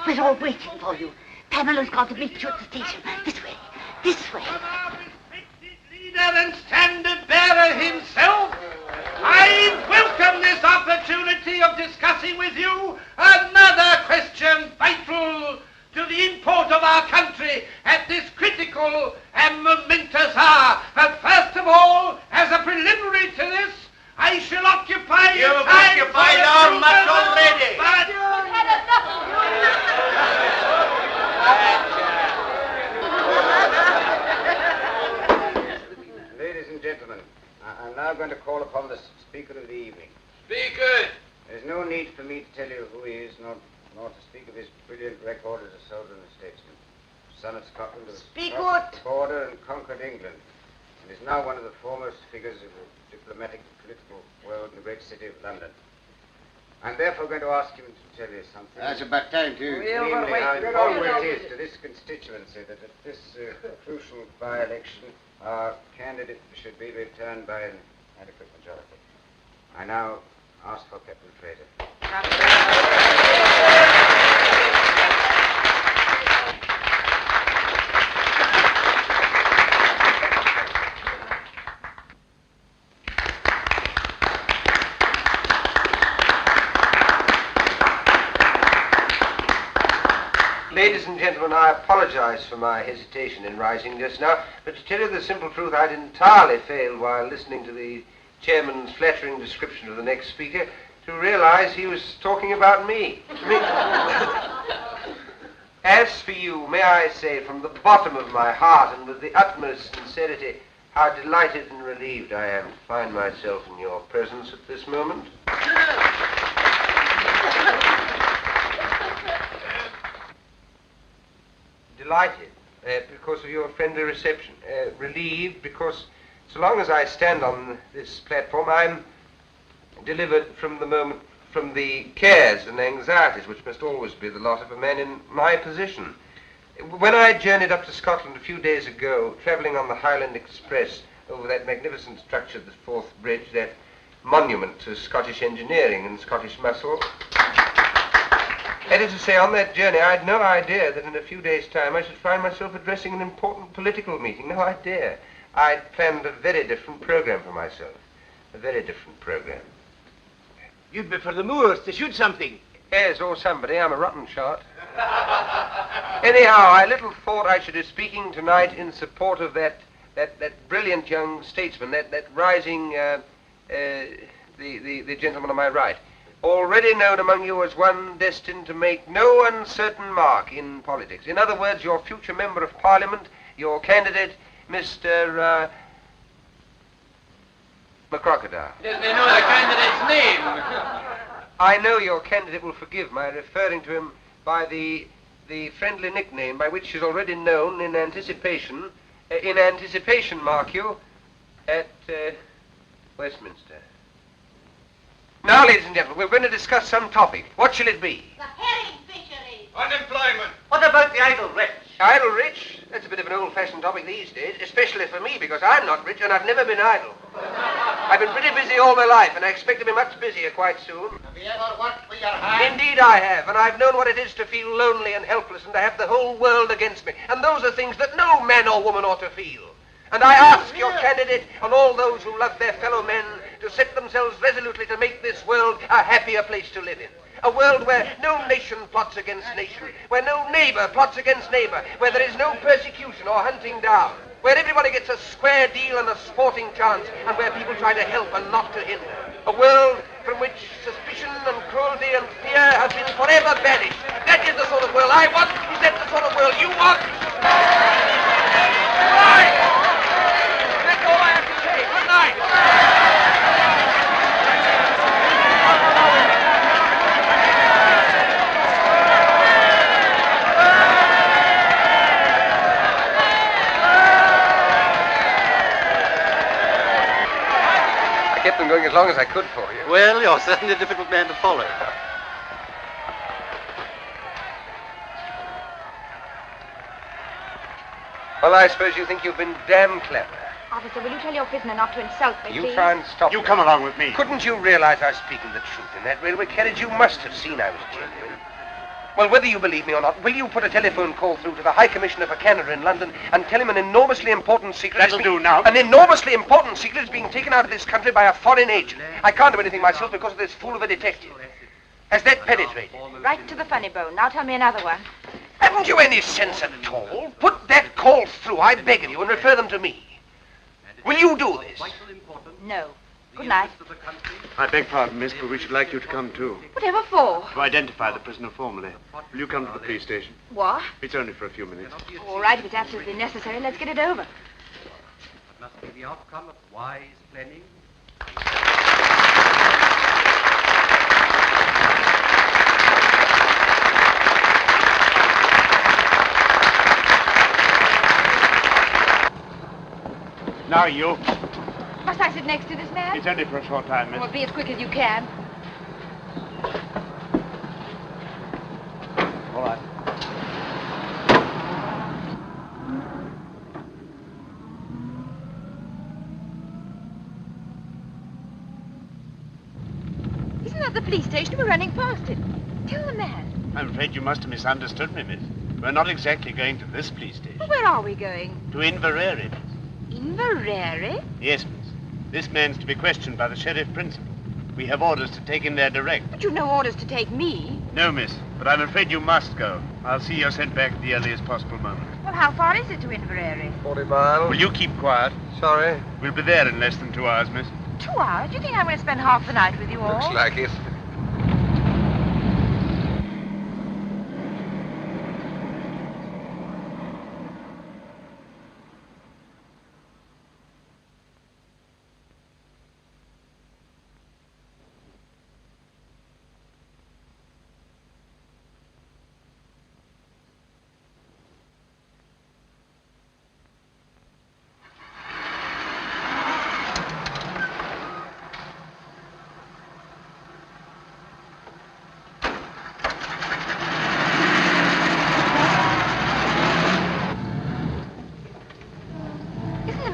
[SPEAKER 14] We're all waiting for you. Pamela's gone to meet you at the station. This way. This way.
[SPEAKER 10] Leader and standard bearer himself, I welcome this opportunity of discussing with you another question vital to the import of our country at this critical and momentous hour. But first of all, as a preliminary to this, I shall occupy your time. You've occupied our much already. But we've had enough of you.
[SPEAKER 5] Ladies and gentlemen, I'm now going to call upon the speaker of the evening.
[SPEAKER 10] Speaker!
[SPEAKER 5] There's no need for me to tell you who he is, nor to speak of his brilliant record as a soldier and a statesman. Son of Scotland, who crossed the border and conquered England, and is now one of the foremost figures of the diplomatic and political world in the great city of London. I'm therefore going to ask him to tell you something.
[SPEAKER 9] That's about time, too.
[SPEAKER 5] Namely, how important it is to this constituency that at this crucial by-election, our candidate should be returned by an adequate majority. I now ask for Captain Fraser.
[SPEAKER 4] Ladies and gentlemen, I apologize for my hesitation in rising just now, but to tell you the simple truth, I'd entirely failed while listening to the chairman's flattering description of the next speaker to realize he was talking about me. As for you, may I say from the bottom of my heart and with the utmost sincerity, how delighted and relieved I am to find myself in your presence at this moment. Delighted because of your friendly reception. Relieved because so long as I stand on this platform, I'm delivered from the cares and anxieties which must always be the lot of a man in my position. When I journeyed up to Scotland a few days ago, travelling on the Highland Express over that magnificent structure, the Forth Bridge, that monument to Scottish engineering and Scottish muscle, that is to say, on that journey, I had no idea that in a few days' time I should find myself addressing an important political meeting. No idea. I'd planned a very different program for myself. A very different program.
[SPEAKER 1] You'd be for the moors to shoot something.
[SPEAKER 4] Yes, or somebody. I'm a rotten shot. Anyhow, I little thought I should be speaking tonight in support of that brilliant young statesman, that rising, the gentleman on my right, already known among you as one destined to make no uncertain mark in politics. In other words, your future member of Parliament, your candidate, Mr. McCrocodile.
[SPEAKER 15] Yes, they know the candidate's name.
[SPEAKER 4] I know your candidate will forgive my referring to him by the friendly nickname by which he's already known in anticipation, mark you, at Westminster. Now, ladies and gentlemen, we're going to discuss some topic. What shall it be?
[SPEAKER 10] The herring fisheries.
[SPEAKER 1] Unemployment. What about the idle rich?
[SPEAKER 4] Idle rich? That's a bit of an old-fashioned topic these days, especially for me, because I'm not rich and I've never been idle. I've been pretty busy all my life, and I expect to be much busier quite soon.
[SPEAKER 10] Have you ever worked for your hand?
[SPEAKER 4] Indeed I have, and I've known what it is to feel lonely and helpless and to have the whole world against me. And those are things that no man or woman ought to feel. And I ask your candidate and all those who love their fellow men to set themselves resolutely to make this world a happier place to live in. A world where no nation plots against nation, where no neighbor plots against neighbor, where there is no persecution or hunting down, where everybody gets a square deal and a sporting chance, and where people try to help and not to hinder. A world from which suspicion and cruelty and fear have been forever banished. That is the sort of world I want. Is that the sort of world you want? Right. That's all I have to say. Good night. I kept them going as long as I could for you.
[SPEAKER 13] Well, you're certainly a difficult man to follow.
[SPEAKER 4] Well, I suppose you think you've been damn clever.
[SPEAKER 3] Officer, will you tell your prisoner not to insult me,
[SPEAKER 4] You
[SPEAKER 3] please?
[SPEAKER 4] try and stop
[SPEAKER 1] You
[SPEAKER 4] me.
[SPEAKER 1] come along with me.
[SPEAKER 4] Couldn't you realize I was speaking the truth in that railway carriage? You must have seen I was genuine. Well, whether you believe me or not, will you put a telephone call through to the High Commissioner for Canada in London and tell him an enormously important secret
[SPEAKER 1] That'll do now.
[SPEAKER 4] An enormously important secret is being taken out of this country by a foreign agent. I can't do anything myself because of this fool of a detective. Has that penetrated?
[SPEAKER 3] Right to the funny bone. Now tell me another one.
[SPEAKER 4] Haven't you any sense at all? Put that call through, I beg of you, and refer them to me. Will you do this?
[SPEAKER 3] No. Good night.
[SPEAKER 1] I beg pardon, miss, but we should like you to come too.
[SPEAKER 3] Whatever for?
[SPEAKER 1] To identify the prisoner formally. Will you come to the police station?
[SPEAKER 3] What?
[SPEAKER 1] It's only for a few minutes.
[SPEAKER 3] All right, if it's absolutely necessary, let's get it over.
[SPEAKER 15] That must be the outcome of wise planning.
[SPEAKER 1] Now you.
[SPEAKER 3] Must I sit next to this man?
[SPEAKER 1] It's only for a short time, miss.
[SPEAKER 3] Well, be as quick as you can.
[SPEAKER 1] All right.
[SPEAKER 3] Isn't that the police station? We're running past it. Tell the man.
[SPEAKER 1] I'm afraid you must have misunderstood me, miss. We're not exactly going to this police station.
[SPEAKER 3] Well, where are we going?
[SPEAKER 1] To Inverary, miss.
[SPEAKER 3] Inverary?
[SPEAKER 1] Yes, miss. This man's to be questioned by the sheriff principal. We have orders to take him there direct.
[SPEAKER 3] But you've no orders to take me.
[SPEAKER 17] No, miss, but I'm afraid you must go. I'll see you're sent back at the earliest possible moment.
[SPEAKER 18] Well, how far is it to Inverary?
[SPEAKER 4] 40 miles.
[SPEAKER 17] Will you keep quiet?
[SPEAKER 4] Sorry?
[SPEAKER 17] We'll be there in less than 2 hours, miss.
[SPEAKER 18] 2 hours? Do you think I'm going to spend half the night with you all?
[SPEAKER 4] Looks like it.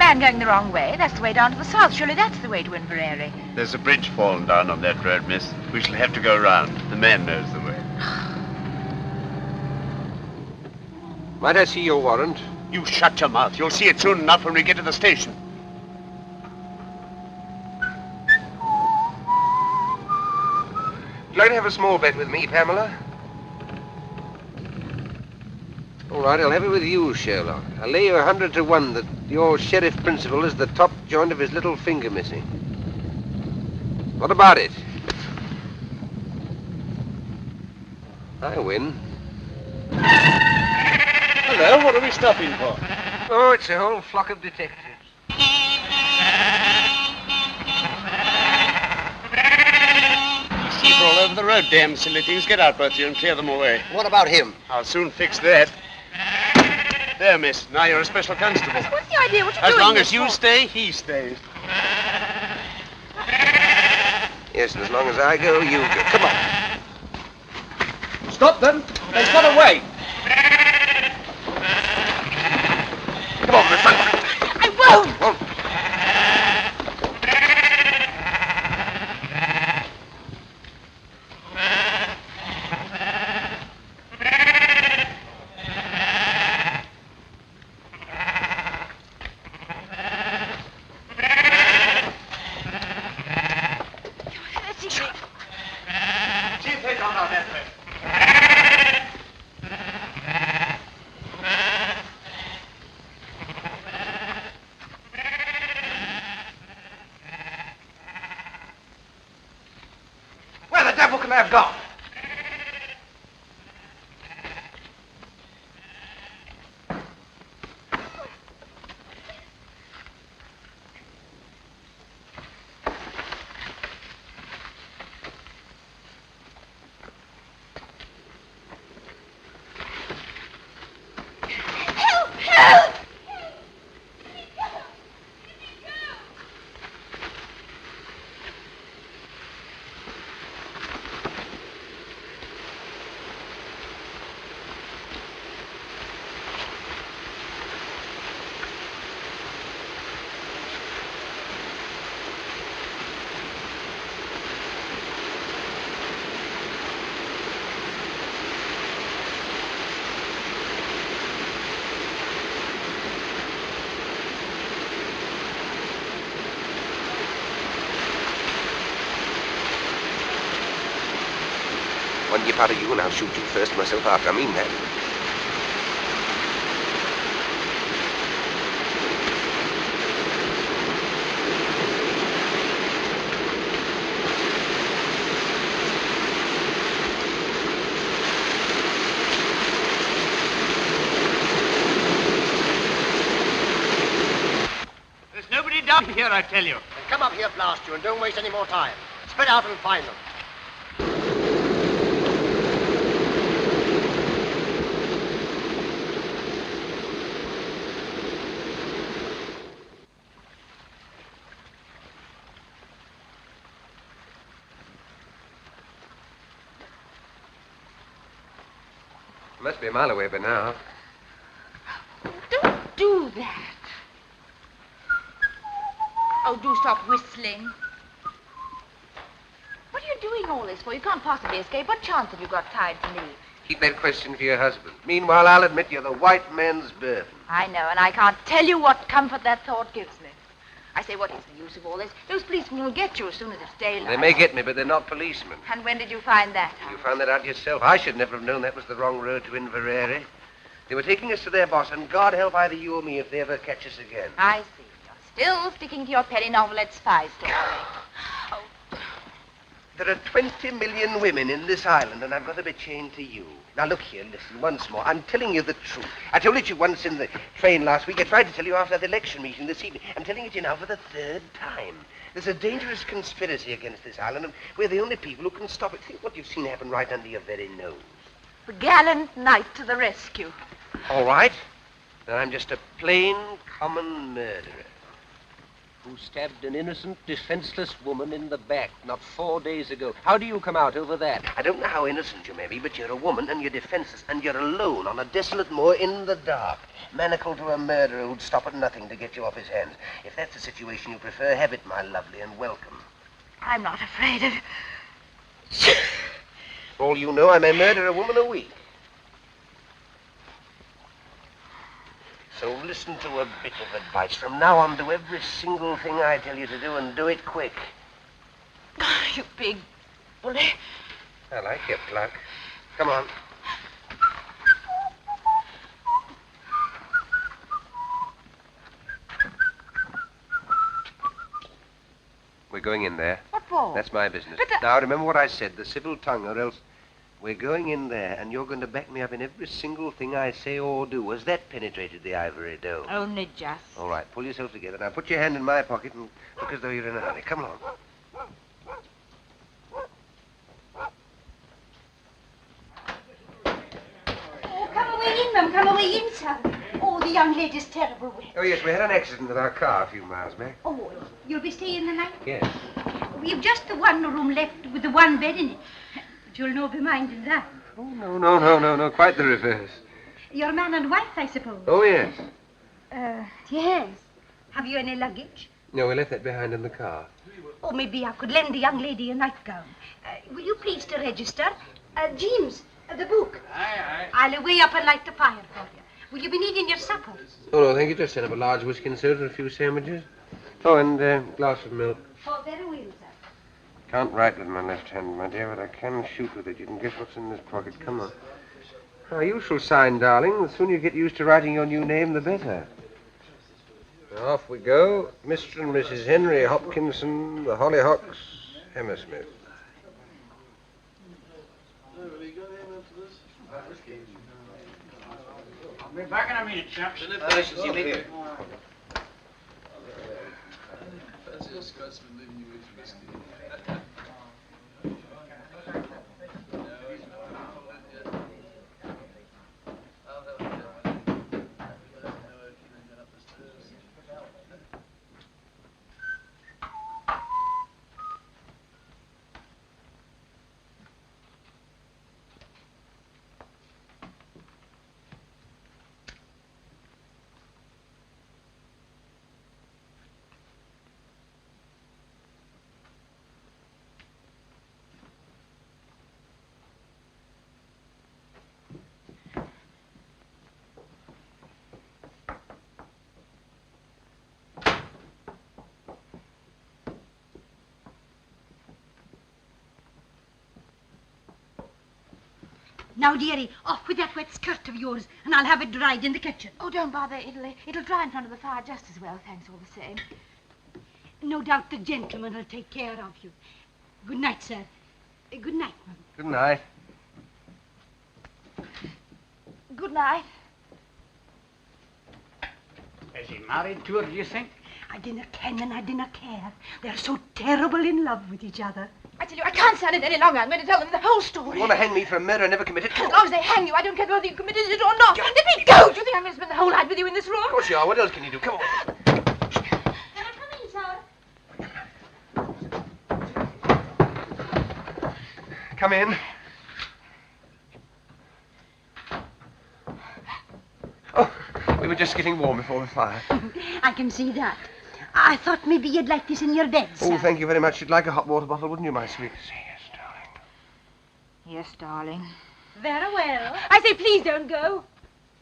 [SPEAKER 18] I'm going the wrong way. That's the way down to the south. Surely that's the way to Inverary.
[SPEAKER 17] There's a bridge fallen down on that road, miss. We shall have to go round. The man knows the way.
[SPEAKER 4] Might I see your warrant?
[SPEAKER 17] You shut your mouth. You'll see it soon enough when we get to the station.
[SPEAKER 4] Would you like to have a small bet with me, Pamela? All right, I'll have it with you, Sherlock. I'll lay you 100 to 1 that your sheriff principal is the top joint of his little finger missing. What about it? I win.
[SPEAKER 17] Hello, what are we stopping for?
[SPEAKER 4] Oh, it's a whole flock of detectives.
[SPEAKER 17] Sheep all over the road, damn silly things. Get out, both of you, and clear them away.
[SPEAKER 4] What about him?
[SPEAKER 17] I'll soon fix that. There, miss. Now you're a special constable.
[SPEAKER 18] What's the idea? What you
[SPEAKER 17] As
[SPEAKER 18] doing
[SPEAKER 17] long
[SPEAKER 18] this
[SPEAKER 17] as you
[SPEAKER 18] for?
[SPEAKER 17] stay, he stays.
[SPEAKER 4] Yes, and as long as I go, you go. Come on.
[SPEAKER 8] Stop them. They've got away.
[SPEAKER 4] Come on, Miss.
[SPEAKER 18] I won't.
[SPEAKER 4] Won't.
[SPEAKER 2] Where the devil can they have gone?
[SPEAKER 4] One yip out of you and I'll shoot you first, myself after. I mean that.
[SPEAKER 1] There's nobody down here, I tell you.
[SPEAKER 15] Then come up here, blast you, and don't waste any more time. Spread out and find them.
[SPEAKER 4] Must be a mile away by now.
[SPEAKER 18] Don't do that. Oh, do stop whistling. What are you doing all this for? You can't possibly escape. What chance have you got tied to me?
[SPEAKER 4] Keep that question for your husband. Meanwhile, I'll admit you're the white man's burden.
[SPEAKER 18] I know, and I can't tell you what comfort that thought gives me. I say, what is the use of all this? Those policemen will get you as soon as it's daylight.
[SPEAKER 4] They may get me, but they're not policemen.
[SPEAKER 18] And when did you find that out?
[SPEAKER 4] You found that out yourself. I should never have known that was the wrong road to Inverary. They were taking us to their boss, and God help either you or me if they ever catch us again.
[SPEAKER 18] I see. You're still sticking to your penny novelette spy story.
[SPEAKER 4] There are 20 million women in this island, and I've got to be chained to you. Now, look here, listen, once more. I'm telling you the truth. I told it you once in the train last week. I tried to tell you after the election meeting this evening. I'm telling it you now for the third time. There's a dangerous conspiracy against this island, and we're the only people who can stop it. Think what you've seen happen right under your very nose.
[SPEAKER 18] The gallant knight to the rescue.
[SPEAKER 4] All right. Then I'm just a plain, common murderer who stabbed an innocent, defenseless woman in the back not 4 days ago. How do you come out over that? I don't know how innocent you may be, but you're a woman and you're defenseless and you're alone on a desolate moor in the dark, manacled to a murderer who'd stop at nothing to get you off his hands. If that's the situation you prefer, have it, my lovely, and welcome.
[SPEAKER 18] I'm not afraid of...
[SPEAKER 4] For all you know, I may murder a woman a week. So listen to a bit of advice. From now on, do every single thing I tell you to do, and do it quick.
[SPEAKER 18] You big bully.
[SPEAKER 4] I like your pluck. Come on. We're going in there.
[SPEAKER 18] What for?
[SPEAKER 4] That's my business. Now, remember what I said, the civil tongue, or else... We're going in there, and you're going to back me up in every single thing I say or do. Has that penetrated the ivory dome?
[SPEAKER 18] Only just.
[SPEAKER 4] All right, pull yourself together. Now, put your hand in my pocket and look as though you're in a hurry. Come along.
[SPEAKER 16] Oh, come away in, Mum. Come away in, son. Oh, the young lady's terrible wet.
[SPEAKER 4] Oh, yes, we had an accident with our car a few miles back.
[SPEAKER 16] Oh, you'll be staying the night?
[SPEAKER 4] Yes.
[SPEAKER 16] We've just the one room left with the one bed in it. But you'll no be minding that.
[SPEAKER 4] Oh, no. Quite the reverse.
[SPEAKER 16] Your man and wife, I suppose.
[SPEAKER 4] Oh, yes.
[SPEAKER 16] Yes. Have you any luggage?
[SPEAKER 4] No, we left that behind in the car.
[SPEAKER 16] Oh, maybe I could lend the young lady a nightgown. Will you please to register? James, the book.
[SPEAKER 15] Aye.
[SPEAKER 16] I'll away up and light the fire for you. Will you be needing your supper?
[SPEAKER 4] Oh, no, thank you. Just send up a large whiskey and soda and a few sandwiches. Oh, and a glass of milk.
[SPEAKER 16] Oh, very well, sir.
[SPEAKER 4] Can't write with my left hand, my dear, but I can shoot with it. You can guess what's in this pocket. Come on. Now, you shall sign, darling. The sooner you get used to writing your new name, the better. Now, off we go. Mr. and Mrs. Henry Hopkinson, the Hollyhocks, Hammersmith.
[SPEAKER 15] I'll be back in a minute, chaps.
[SPEAKER 16] Now, dearie, off with that wet skirt of yours, and I'll have it dried in the kitchen.
[SPEAKER 18] Oh, don't bother. It'll dry in front of the fire just as well, thanks all the same.
[SPEAKER 16] No doubt the gentleman will take care of you. Good night, sir. Good night, Mum.
[SPEAKER 4] Good night.
[SPEAKER 18] Good night.
[SPEAKER 15] Is he married to her, do you think?
[SPEAKER 16] I dinna ken and I dinna care. They're so terrible in love with each other.
[SPEAKER 18] I tell you, I can't stand it any longer. I'm going to tell them the whole story.
[SPEAKER 4] You want to hang me for a murder I never committed?
[SPEAKER 18] As long as they hang you, I don't care whether you committed it or not. Let me go! Do you think I'm going to spend the whole night with you in this room?
[SPEAKER 4] Of course you are. What else can you do? Come on.
[SPEAKER 16] Can I come in, sir?
[SPEAKER 4] Come in. Oh, we were just getting warm before the fire.
[SPEAKER 16] I can see that. I thought maybe you'd like this in your bed, sir.
[SPEAKER 4] Oh, thank you very much. You'd like a hot water bottle, wouldn't you, my sweet?
[SPEAKER 18] Yes, darling.
[SPEAKER 16] Very well.
[SPEAKER 18] I say, please don't go.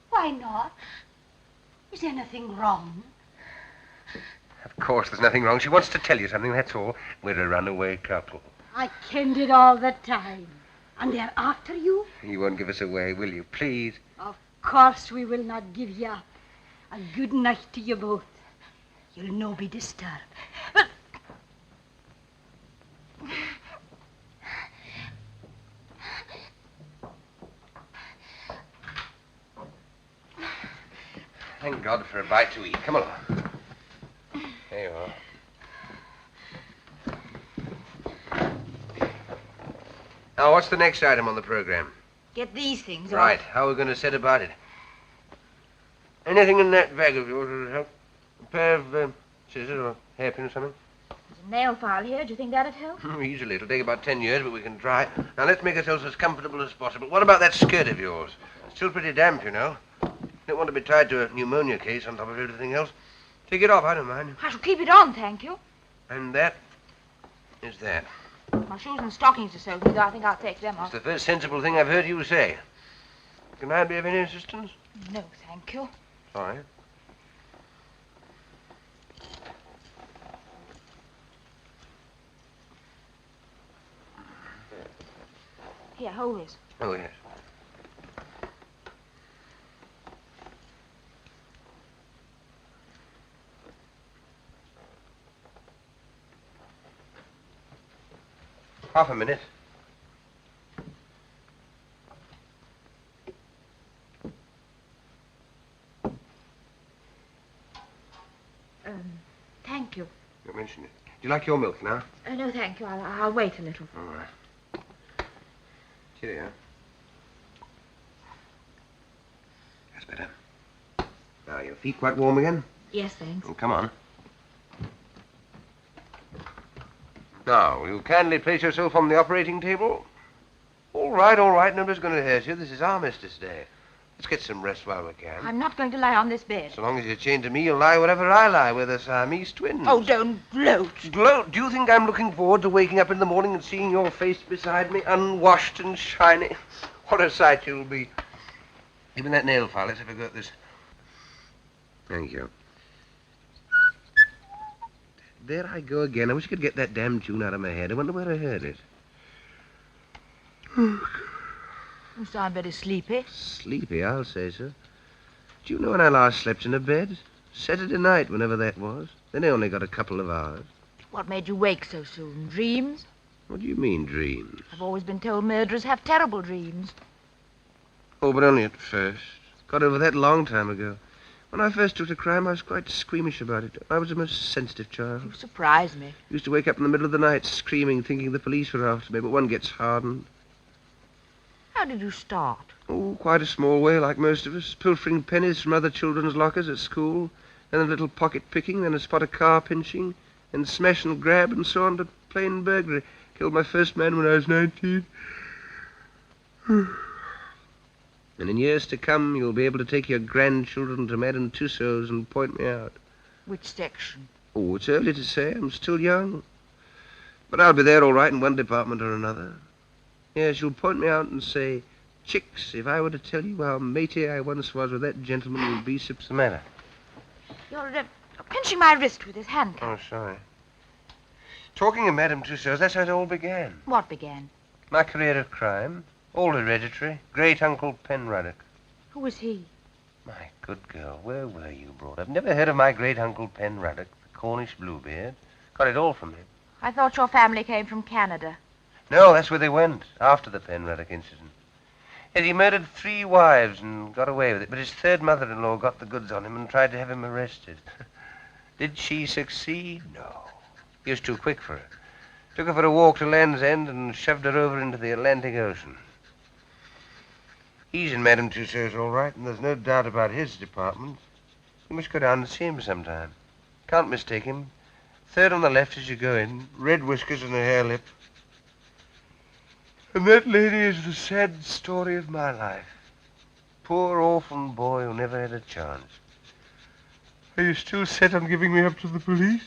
[SPEAKER 16] Why not? Is anything wrong?
[SPEAKER 4] Of course, there's nothing wrong. She wants to tell you something, that's all. We're a runaway couple.
[SPEAKER 16] I kenned it all the time. And they're after you?
[SPEAKER 4] You won't give us away, will you? Please.
[SPEAKER 16] Of course we will not give you up. A good night to you both. You'll no be disturbed. But...
[SPEAKER 4] Thank God for a bite to eat. Come along. There you are. Now, what's the next item on the program?
[SPEAKER 16] Get these things
[SPEAKER 4] Right.
[SPEAKER 16] off.
[SPEAKER 4] How are we going to set about it? Anything in that bag of yours will help? A pair of scissors or hairpin or something?
[SPEAKER 18] There's a nail file here. Do you think that'd help?
[SPEAKER 4] Easily. It'll take about 10 years, but we can try. Now, let's make ourselves as comfortable as possible. What about that skirt of yours? It's still pretty damp, you know. Don't want to be tied to a pneumonia case on top of everything else. Take it off. I don't mind.
[SPEAKER 18] I shall keep it on, thank you.
[SPEAKER 4] And that is that.
[SPEAKER 18] My shoes and stockings are soaking, though I think I'll take them off.
[SPEAKER 4] It's the first sensible thing I've heard you say. Can I be of any assistance?
[SPEAKER 18] No, thank you.
[SPEAKER 4] Sorry.
[SPEAKER 18] Here, hold this.
[SPEAKER 4] Oh, yes. Half a minute.
[SPEAKER 18] Thank you.
[SPEAKER 4] Don't mention it. Do you like your milk now?
[SPEAKER 18] No, thank you. I'll wait a little.
[SPEAKER 4] All right. Cheerio. That's better. Now, your feet quite warm again?
[SPEAKER 18] Yes, thanks.
[SPEAKER 4] Oh, come on. Now, will you kindly place yourself on the operating table? All right, nobody's going to hurt you. This is Armistice Day. Let's get some rest while we can.
[SPEAKER 18] I'm not going to lie on this bed.
[SPEAKER 4] So long as you're chained to me, you'll lie wherever I lie. We're the Siamese twins.
[SPEAKER 18] Oh, don't gloat.
[SPEAKER 4] Gloat? Do you think I'm looking forward to waking up in the morning and seeing your face beside me, unwashed and shiny? What a sight you'll be. Give me that nail file. Let's have a go at this. Thank you. There I go again. I wish I could get that damn tune out of my head. I wonder where I heard it.
[SPEAKER 18] You sound very sleepy.
[SPEAKER 4] Sleepy, I'll say so. Do you know when I last slept in a bed? Saturday night, whenever that was. Then I only got a couple of hours.
[SPEAKER 18] What made you wake so soon? Dreams?
[SPEAKER 4] What do you mean, dreams?
[SPEAKER 18] I've always been told murderers have terrible dreams.
[SPEAKER 4] Oh, but only at first. Got over that a long time ago. When I first took to crime, I was quite squeamish about it. I was a most sensitive child.
[SPEAKER 18] You surprise me.
[SPEAKER 4] Used to wake up in the middle of the night screaming, thinking the police were after me, but one gets hardened.
[SPEAKER 18] How did you start?
[SPEAKER 4] Oh, quite a small way, like most of us. Pilfering pennies from other children's lockers at school, then a little pocket picking, then a spot of car pinching, then smash and grab, and so on to plain burglary. Killed my first man when I was 19. And in years to come, you'll be able to take your grandchildren to Madame Tussauds and point me out.
[SPEAKER 18] Which section?
[SPEAKER 4] Oh, it's early to say. I'm still young. But I'll be there all right in one department or another. Yes, you'll point me out and say, Chicks, if I were to tell you how matey I once was with that gentleman, you'd be... What's the matter?
[SPEAKER 18] You're pinching my wrist with his handcuff.
[SPEAKER 4] Oh, sorry. Talking of Madame Tussauds, that's how it all began.
[SPEAKER 18] What began?
[SPEAKER 4] My career of crime. All hereditary. Great-uncle Penruddock.
[SPEAKER 18] Who was he?
[SPEAKER 4] My good girl, where were you brought up? Never heard of my great-uncle Penruddock, the Cornish Bluebeard? Got it all from him.
[SPEAKER 18] I thought your family came from Canada.
[SPEAKER 4] No, that's where they went, after the Penruddock incident. Yet he murdered 3 wives and got away with it, but his third mother-in-law got the goods on him and tried to have him arrested. Did she succeed? No. He was too quick for her. Took her for a walk to Land's End and shoved her over into the Atlantic Ocean. He's in Madame Tussauds all right, and there's no doubt about his department. You must go down and see him sometime. Can't mistake him. Third on the left as you go in, red whiskers and a hare lip. And that lady is the sad story of my life. Poor orphan boy who never had a chance. Are you still set on giving me up to the police?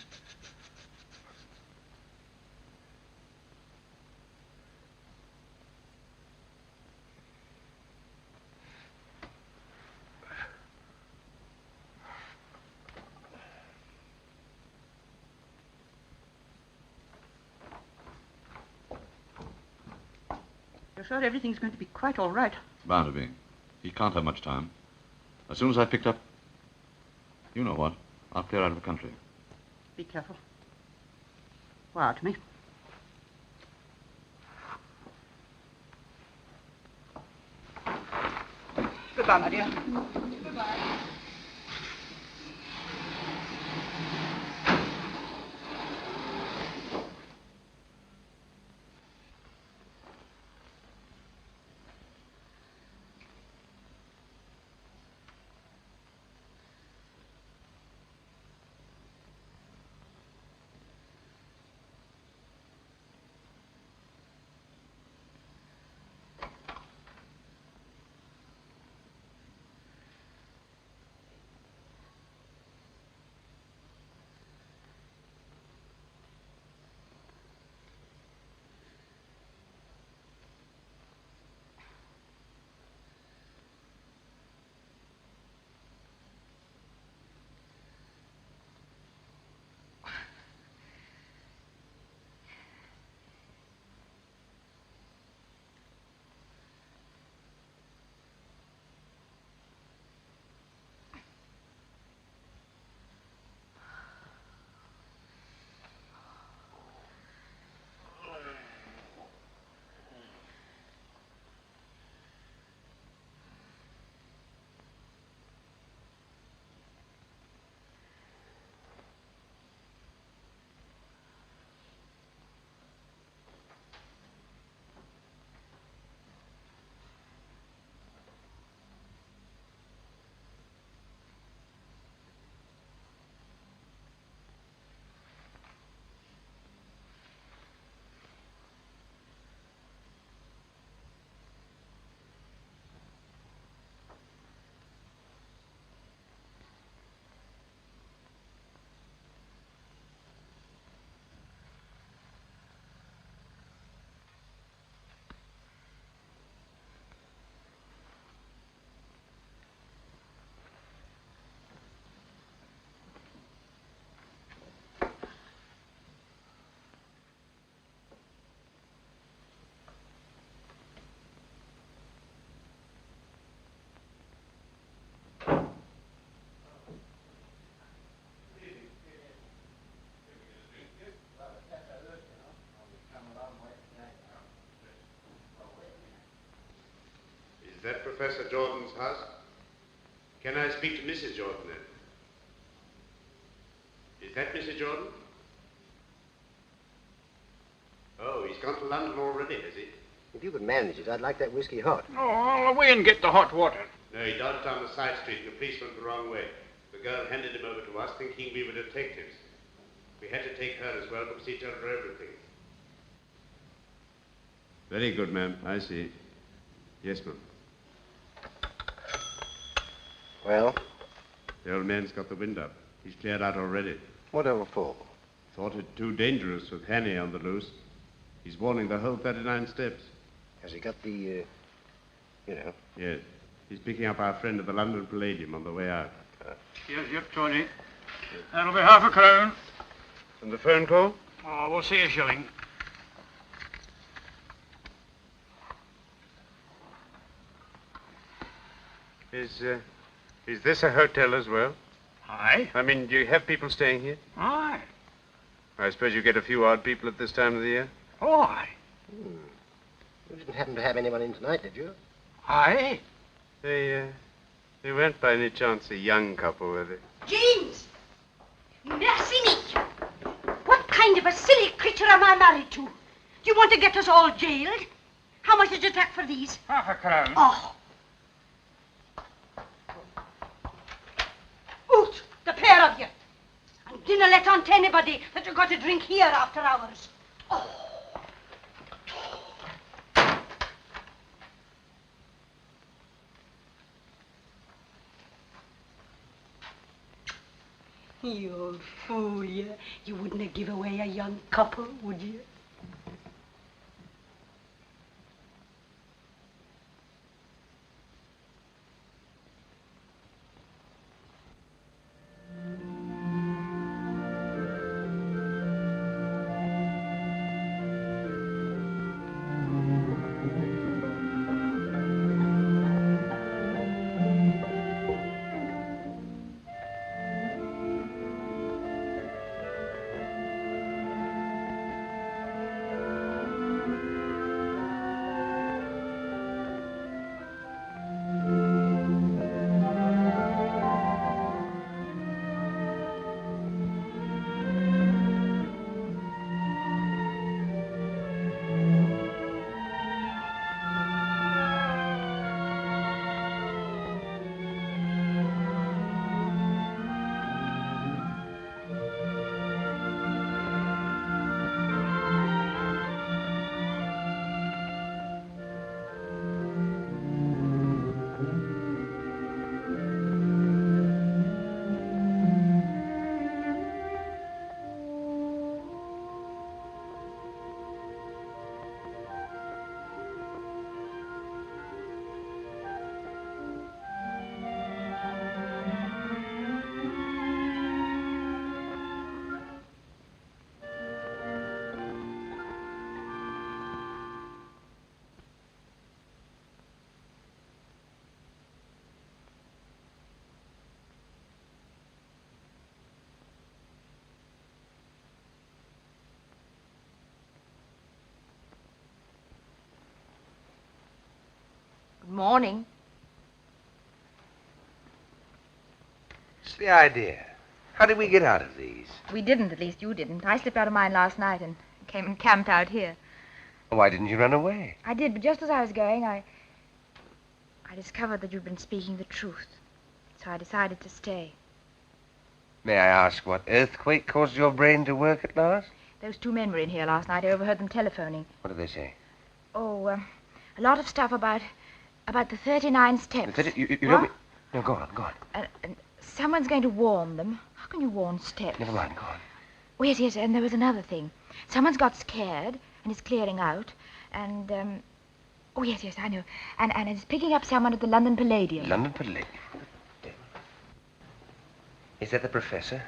[SPEAKER 14] sure everything's going to be quite all right?
[SPEAKER 13] Bound to be. He can't have much time. As soon as I've picked up... You know what? I'll clear out of the country.
[SPEAKER 14] Be careful. Wire to me. Goodbye, my dear. Goodbye.
[SPEAKER 17] Is that Professor Jordan's house? Can I speak to Mrs. Jordan then? Is that Mrs. Jordan? Oh, he's gone to London already, has he?
[SPEAKER 19] If you could manage it, I'd like that whiskey hot.
[SPEAKER 8] Oh, I'll away and get the hot water.
[SPEAKER 17] No, he dodged down the side street and the police went the wrong way. The girl handed him over to us thinking we were detectives. We had to take her as well because he told her everything. Very good, ma'am. I see. Yes, ma'am.
[SPEAKER 19] Well?
[SPEAKER 17] The old man's got the wind up. He's cleared out already.
[SPEAKER 19] Whatever for?
[SPEAKER 17] Thought it too dangerous with Hanny on the loose. He's warning the whole 39 steps.
[SPEAKER 19] Has he got the, you know?
[SPEAKER 17] Yes. He's picking up our friend at the London Palladium on the way out.
[SPEAKER 8] Yep, Tony. That'll be half a crown.
[SPEAKER 17] And the phone call?
[SPEAKER 8] Oh, we'll see a shilling.
[SPEAKER 17] Is this a hotel as well?
[SPEAKER 8] Aye.
[SPEAKER 17] I mean, do you have people staying here?
[SPEAKER 8] Aye.
[SPEAKER 17] I suppose you get a few odd people at this time of the year?
[SPEAKER 8] Oh, aye.
[SPEAKER 19] You didn't happen to have anyone in tonight, did you?
[SPEAKER 8] Aye.
[SPEAKER 17] They weren't by any chance a young couple, were they?
[SPEAKER 16] James! Mercy me! What kind of a silly creature am I married to? Do you want to get us all jailed? How much did you take for these?
[SPEAKER 8] Half a crown.
[SPEAKER 16] Oh. Out, the pair of you. And dinna let on to anybody that you got to drink here after hours. Oh. You old fool, you. You wouldn't have give away a young couple, would you?
[SPEAKER 18] morning.
[SPEAKER 4] It's the idea. How did we get out of these?
[SPEAKER 18] We didn't, at least you didn't. I slipped out of mine last night and came and camped out here.
[SPEAKER 4] Why didn't you run away?
[SPEAKER 18] I did, but just as I was going, I discovered that you'd been speaking the truth. So I decided to stay.
[SPEAKER 4] May I ask what earthquake caused your brain to work at last?
[SPEAKER 18] Those two men were in here last night. I overheard them telephoning.
[SPEAKER 4] What did they say?
[SPEAKER 18] Oh, a lot of stuff about the 39 steps.
[SPEAKER 4] You don't... No, go on.
[SPEAKER 18] And someone's going to warn them. How can you warn steps?
[SPEAKER 4] Never mind, go on.
[SPEAKER 18] Oh, yes, and there was another thing. Someone's got scared and is clearing out. And, oh, yes, I know. And is picking up someone at the London Palladium.
[SPEAKER 4] London Palladium? Is that the professor?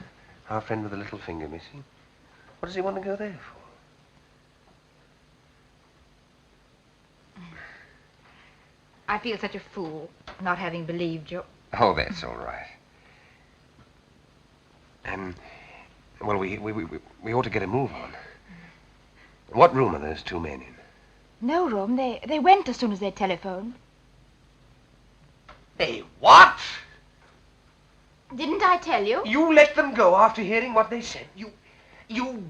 [SPEAKER 4] Our friend with the little finger missing? What does he want to go there for?
[SPEAKER 18] I feel such a fool, not having believed you.
[SPEAKER 4] Oh, that's all right. Well, we ought to get a move on. What room are those two men in?
[SPEAKER 18] No room. They went as soon as they telephoned.
[SPEAKER 4] They what?
[SPEAKER 18] Didn't I tell you?
[SPEAKER 4] You let them go after hearing what they said. You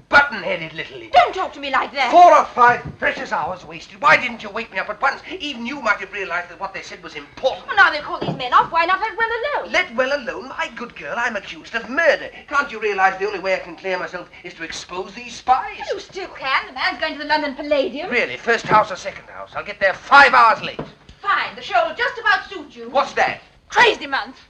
[SPEAKER 4] button-headed little idiot.
[SPEAKER 18] Don't talk to me like that.
[SPEAKER 4] 4 or 5 precious hours wasted. Why didn't you wake me up at once? Even you might have realized that what they said was important.
[SPEAKER 18] Well, now they'll call these men off. Why not let well alone?
[SPEAKER 4] Let well alone? My good girl, I'm accused of murder. Can't you realize the only way I can clear myself is to expose these spies?
[SPEAKER 18] You still can. The man's going to the London Palladium.
[SPEAKER 4] Really? First house or second house? I'll get there 5 hours late.
[SPEAKER 18] Fine. The show will just about suit you.
[SPEAKER 4] What's that?
[SPEAKER 18] Crazy month.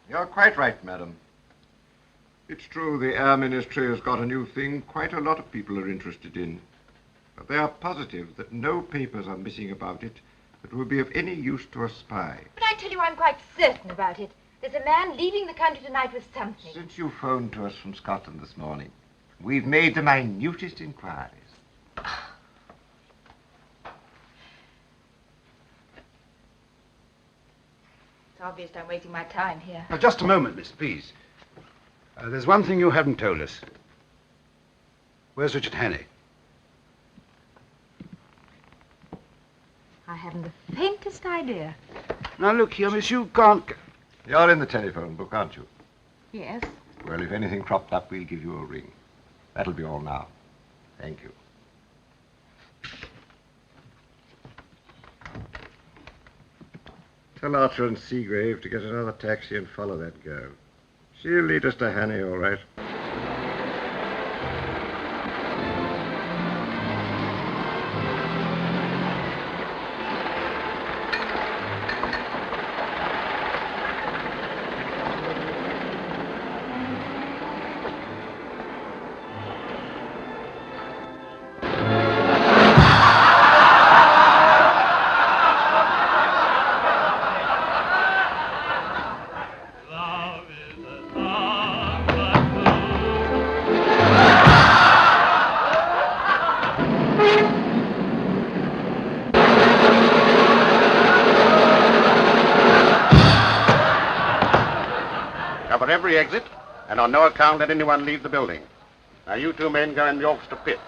[SPEAKER 11] You're quite right, madam. It's true the Air Ministry has got a new thing quite a lot of people are interested in. But they are positive that no papers are missing about it that will be of any use to a spy.
[SPEAKER 18] But I tell you, I'm quite certain about it. There's a man leaving the country tonight with something.
[SPEAKER 11] Since you phoned to us from Scotland this morning, we've made the minutest inquiries.
[SPEAKER 18] It's obvious I'm wasting my time here.
[SPEAKER 17] Now, just a moment, miss, please. There's one thing you haven't told us. Where's Richard Hannay?
[SPEAKER 18] I haven't the faintest idea.
[SPEAKER 17] Now, look here, miss, you can't...
[SPEAKER 11] You're in the telephone book, aren't you?
[SPEAKER 18] Yes.
[SPEAKER 11] Well, if anything cropped up, we'll give you a ring. That'll be all now. Thank you. Tell Archer and Seagrave to get another taxi and follow that girl. She'll lead us to Hannay, all right.
[SPEAKER 17] Cover every exit, and on no account let anyone leave the building. Now, you two men go in the orchestra pit.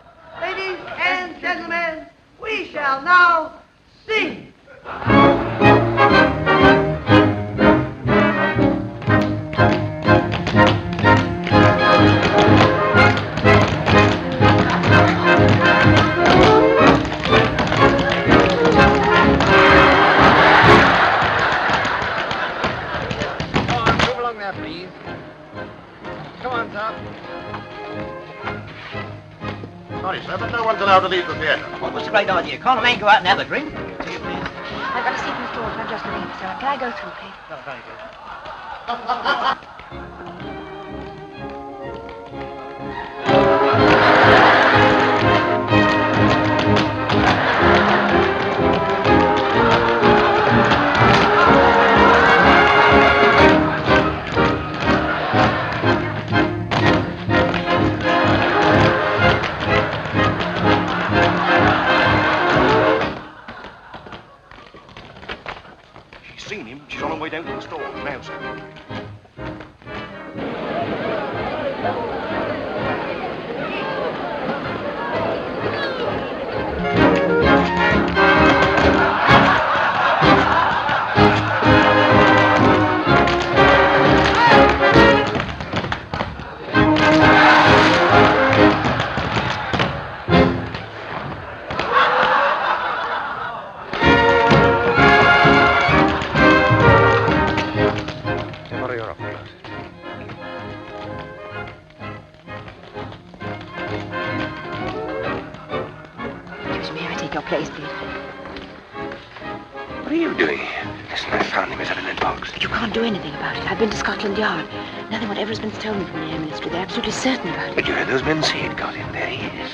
[SPEAKER 2] Ladies and gentlemen, we shall now sing.
[SPEAKER 17] Sorry, sir, but no one's allowed to leave the theatre.
[SPEAKER 15] Well, what's a great idea? Can't a man go out and have a drink?
[SPEAKER 18] I've got a seat in the stall, but I'm just looking for someone. Can I go through, please?
[SPEAKER 15] Oh, very good.
[SPEAKER 18] your place, please.
[SPEAKER 4] What are you doing? Listen, I found him. He's up in that box.
[SPEAKER 18] But you can't do anything about it. I've been to Scotland Yard. Nothing whatever has been stolen from the Air Ministry. They're absolutely certain about it.
[SPEAKER 4] But you heard those men say it got him. There he is.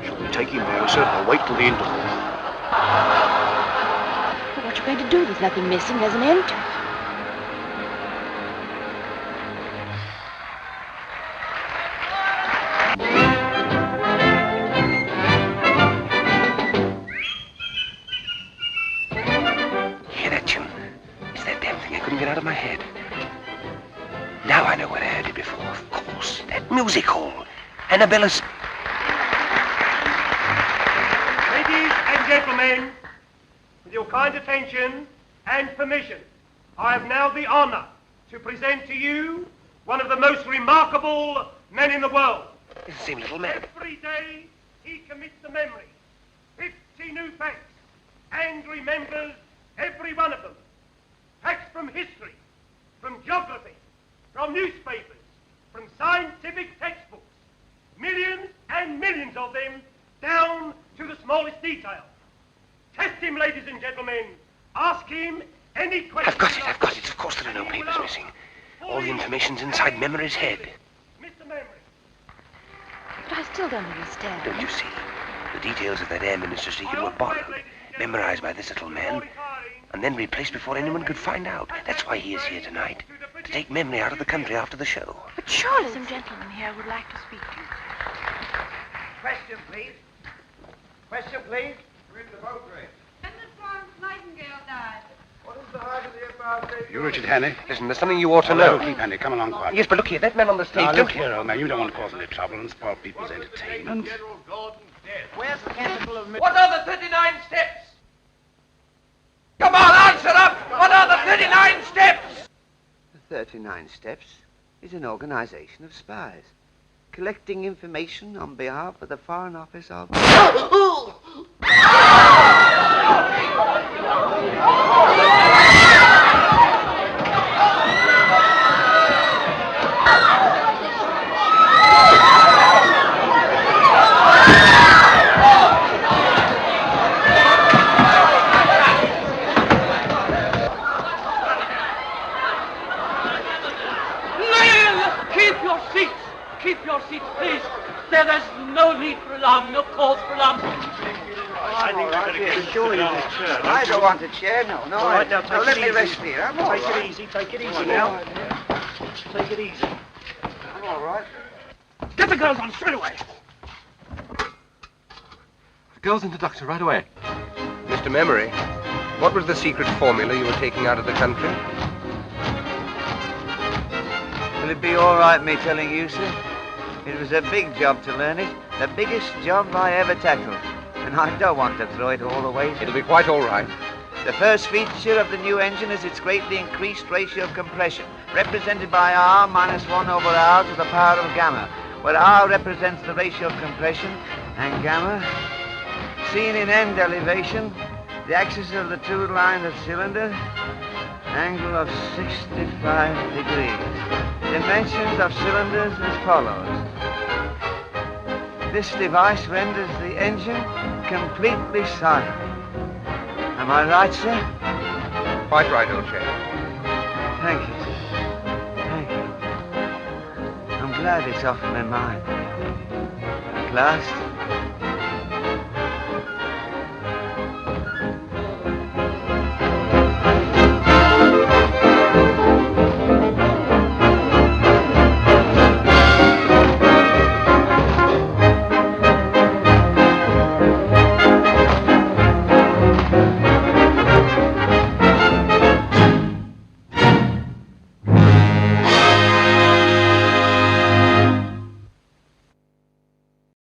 [SPEAKER 20] Shall we take him by yourself or wait till the interval?
[SPEAKER 18] Well, what are you going to do? There's nothing missing. There's an end to it.
[SPEAKER 4] Out of my head. Now I know where I heard it before. Of course, that music hall. Annabella's.
[SPEAKER 1] Ladies and gentlemen, with your kind attention and permission, I have now the honor to present to you one of the most remarkable men in the world.
[SPEAKER 4] It's the same little man.
[SPEAKER 1] Every day he commits to memory 50 new facts and remembers every one of them. Facts from history, from geography, from newspapers, from scientific textbooks. Millions and millions of them, down to the smallest detail. Test him, ladies and gentlemen. Ask him any question.
[SPEAKER 4] I've got it. Of course there are no papers missing. All the information's inside Memory's head.
[SPEAKER 1] Mr. Memory.
[SPEAKER 18] But I still don't understand.
[SPEAKER 4] Don't you see? The details of that Air Minister's secret were borrowed, memorized by this little man, and then replaced before anyone could find out. That's why he is here tonight, to take Memory out of the country after the show.
[SPEAKER 18] But surely some gentleman here would like to speak to you.
[SPEAKER 2] Question, please. Question, please.
[SPEAKER 5] We're in the boat race.
[SPEAKER 12] When the Florence Nightingale died.
[SPEAKER 5] What is the height of the Empire?
[SPEAKER 20] You Richard Hannay?
[SPEAKER 4] Listen, there's something you ought to know.
[SPEAKER 20] Keep Hannay, come along quietly.
[SPEAKER 4] Yes, but look here, that man on the stage...
[SPEAKER 20] Now, look here, old man, you don't want to cause any trouble and spoil people's entertainment.
[SPEAKER 2] Where's the capital of...
[SPEAKER 10] What are the 39 steps? Come on, answer up! What are the 39 steps?
[SPEAKER 2] The 39 Steps is an organization of spies, collecting information on behalf of the Foreign Office of...
[SPEAKER 10] Keep your seats, please. There's no need for alarm, no cause for alarm.
[SPEAKER 2] I don't want a chair, no.
[SPEAKER 1] All right, now take
[SPEAKER 2] let
[SPEAKER 1] it
[SPEAKER 2] me
[SPEAKER 1] easy.
[SPEAKER 2] rest here. I'm all
[SPEAKER 1] Take
[SPEAKER 2] right.
[SPEAKER 1] it easy now. Take it easy.
[SPEAKER 2] I'm all right.
[SPEAKER 10] Get the girls on straight away.
[SPEAKER 4] The girls into Doctor right away. Mr. Memory, what was the secret formula you were taking out of the country?
[SPEAKER 2] Will it be all right, me telling you, sir? It was a big job to learn it. The biggest job I ever tackled. And I don't want to throw it all away.
[SPEAKER 4] It'll be quite all right.
[SPEAKER 2] The first feature of the new engine is its greatly increased ratio of compression, represented by R minus 1 over R to the power of gamma, where R represents the ratio of compression, and gamma, seen in end elevation, the axis of the two lines of cylinder, angle of 65 degrees. Dimensions of cylinders as follows. This device renders the engine completely silent. Am I right, sir?
[SPEAKER 4] Quite right, old chap.
[SPEAKER 2] Thank you, sir. Thank you. I'm glad it's off my mind. At last,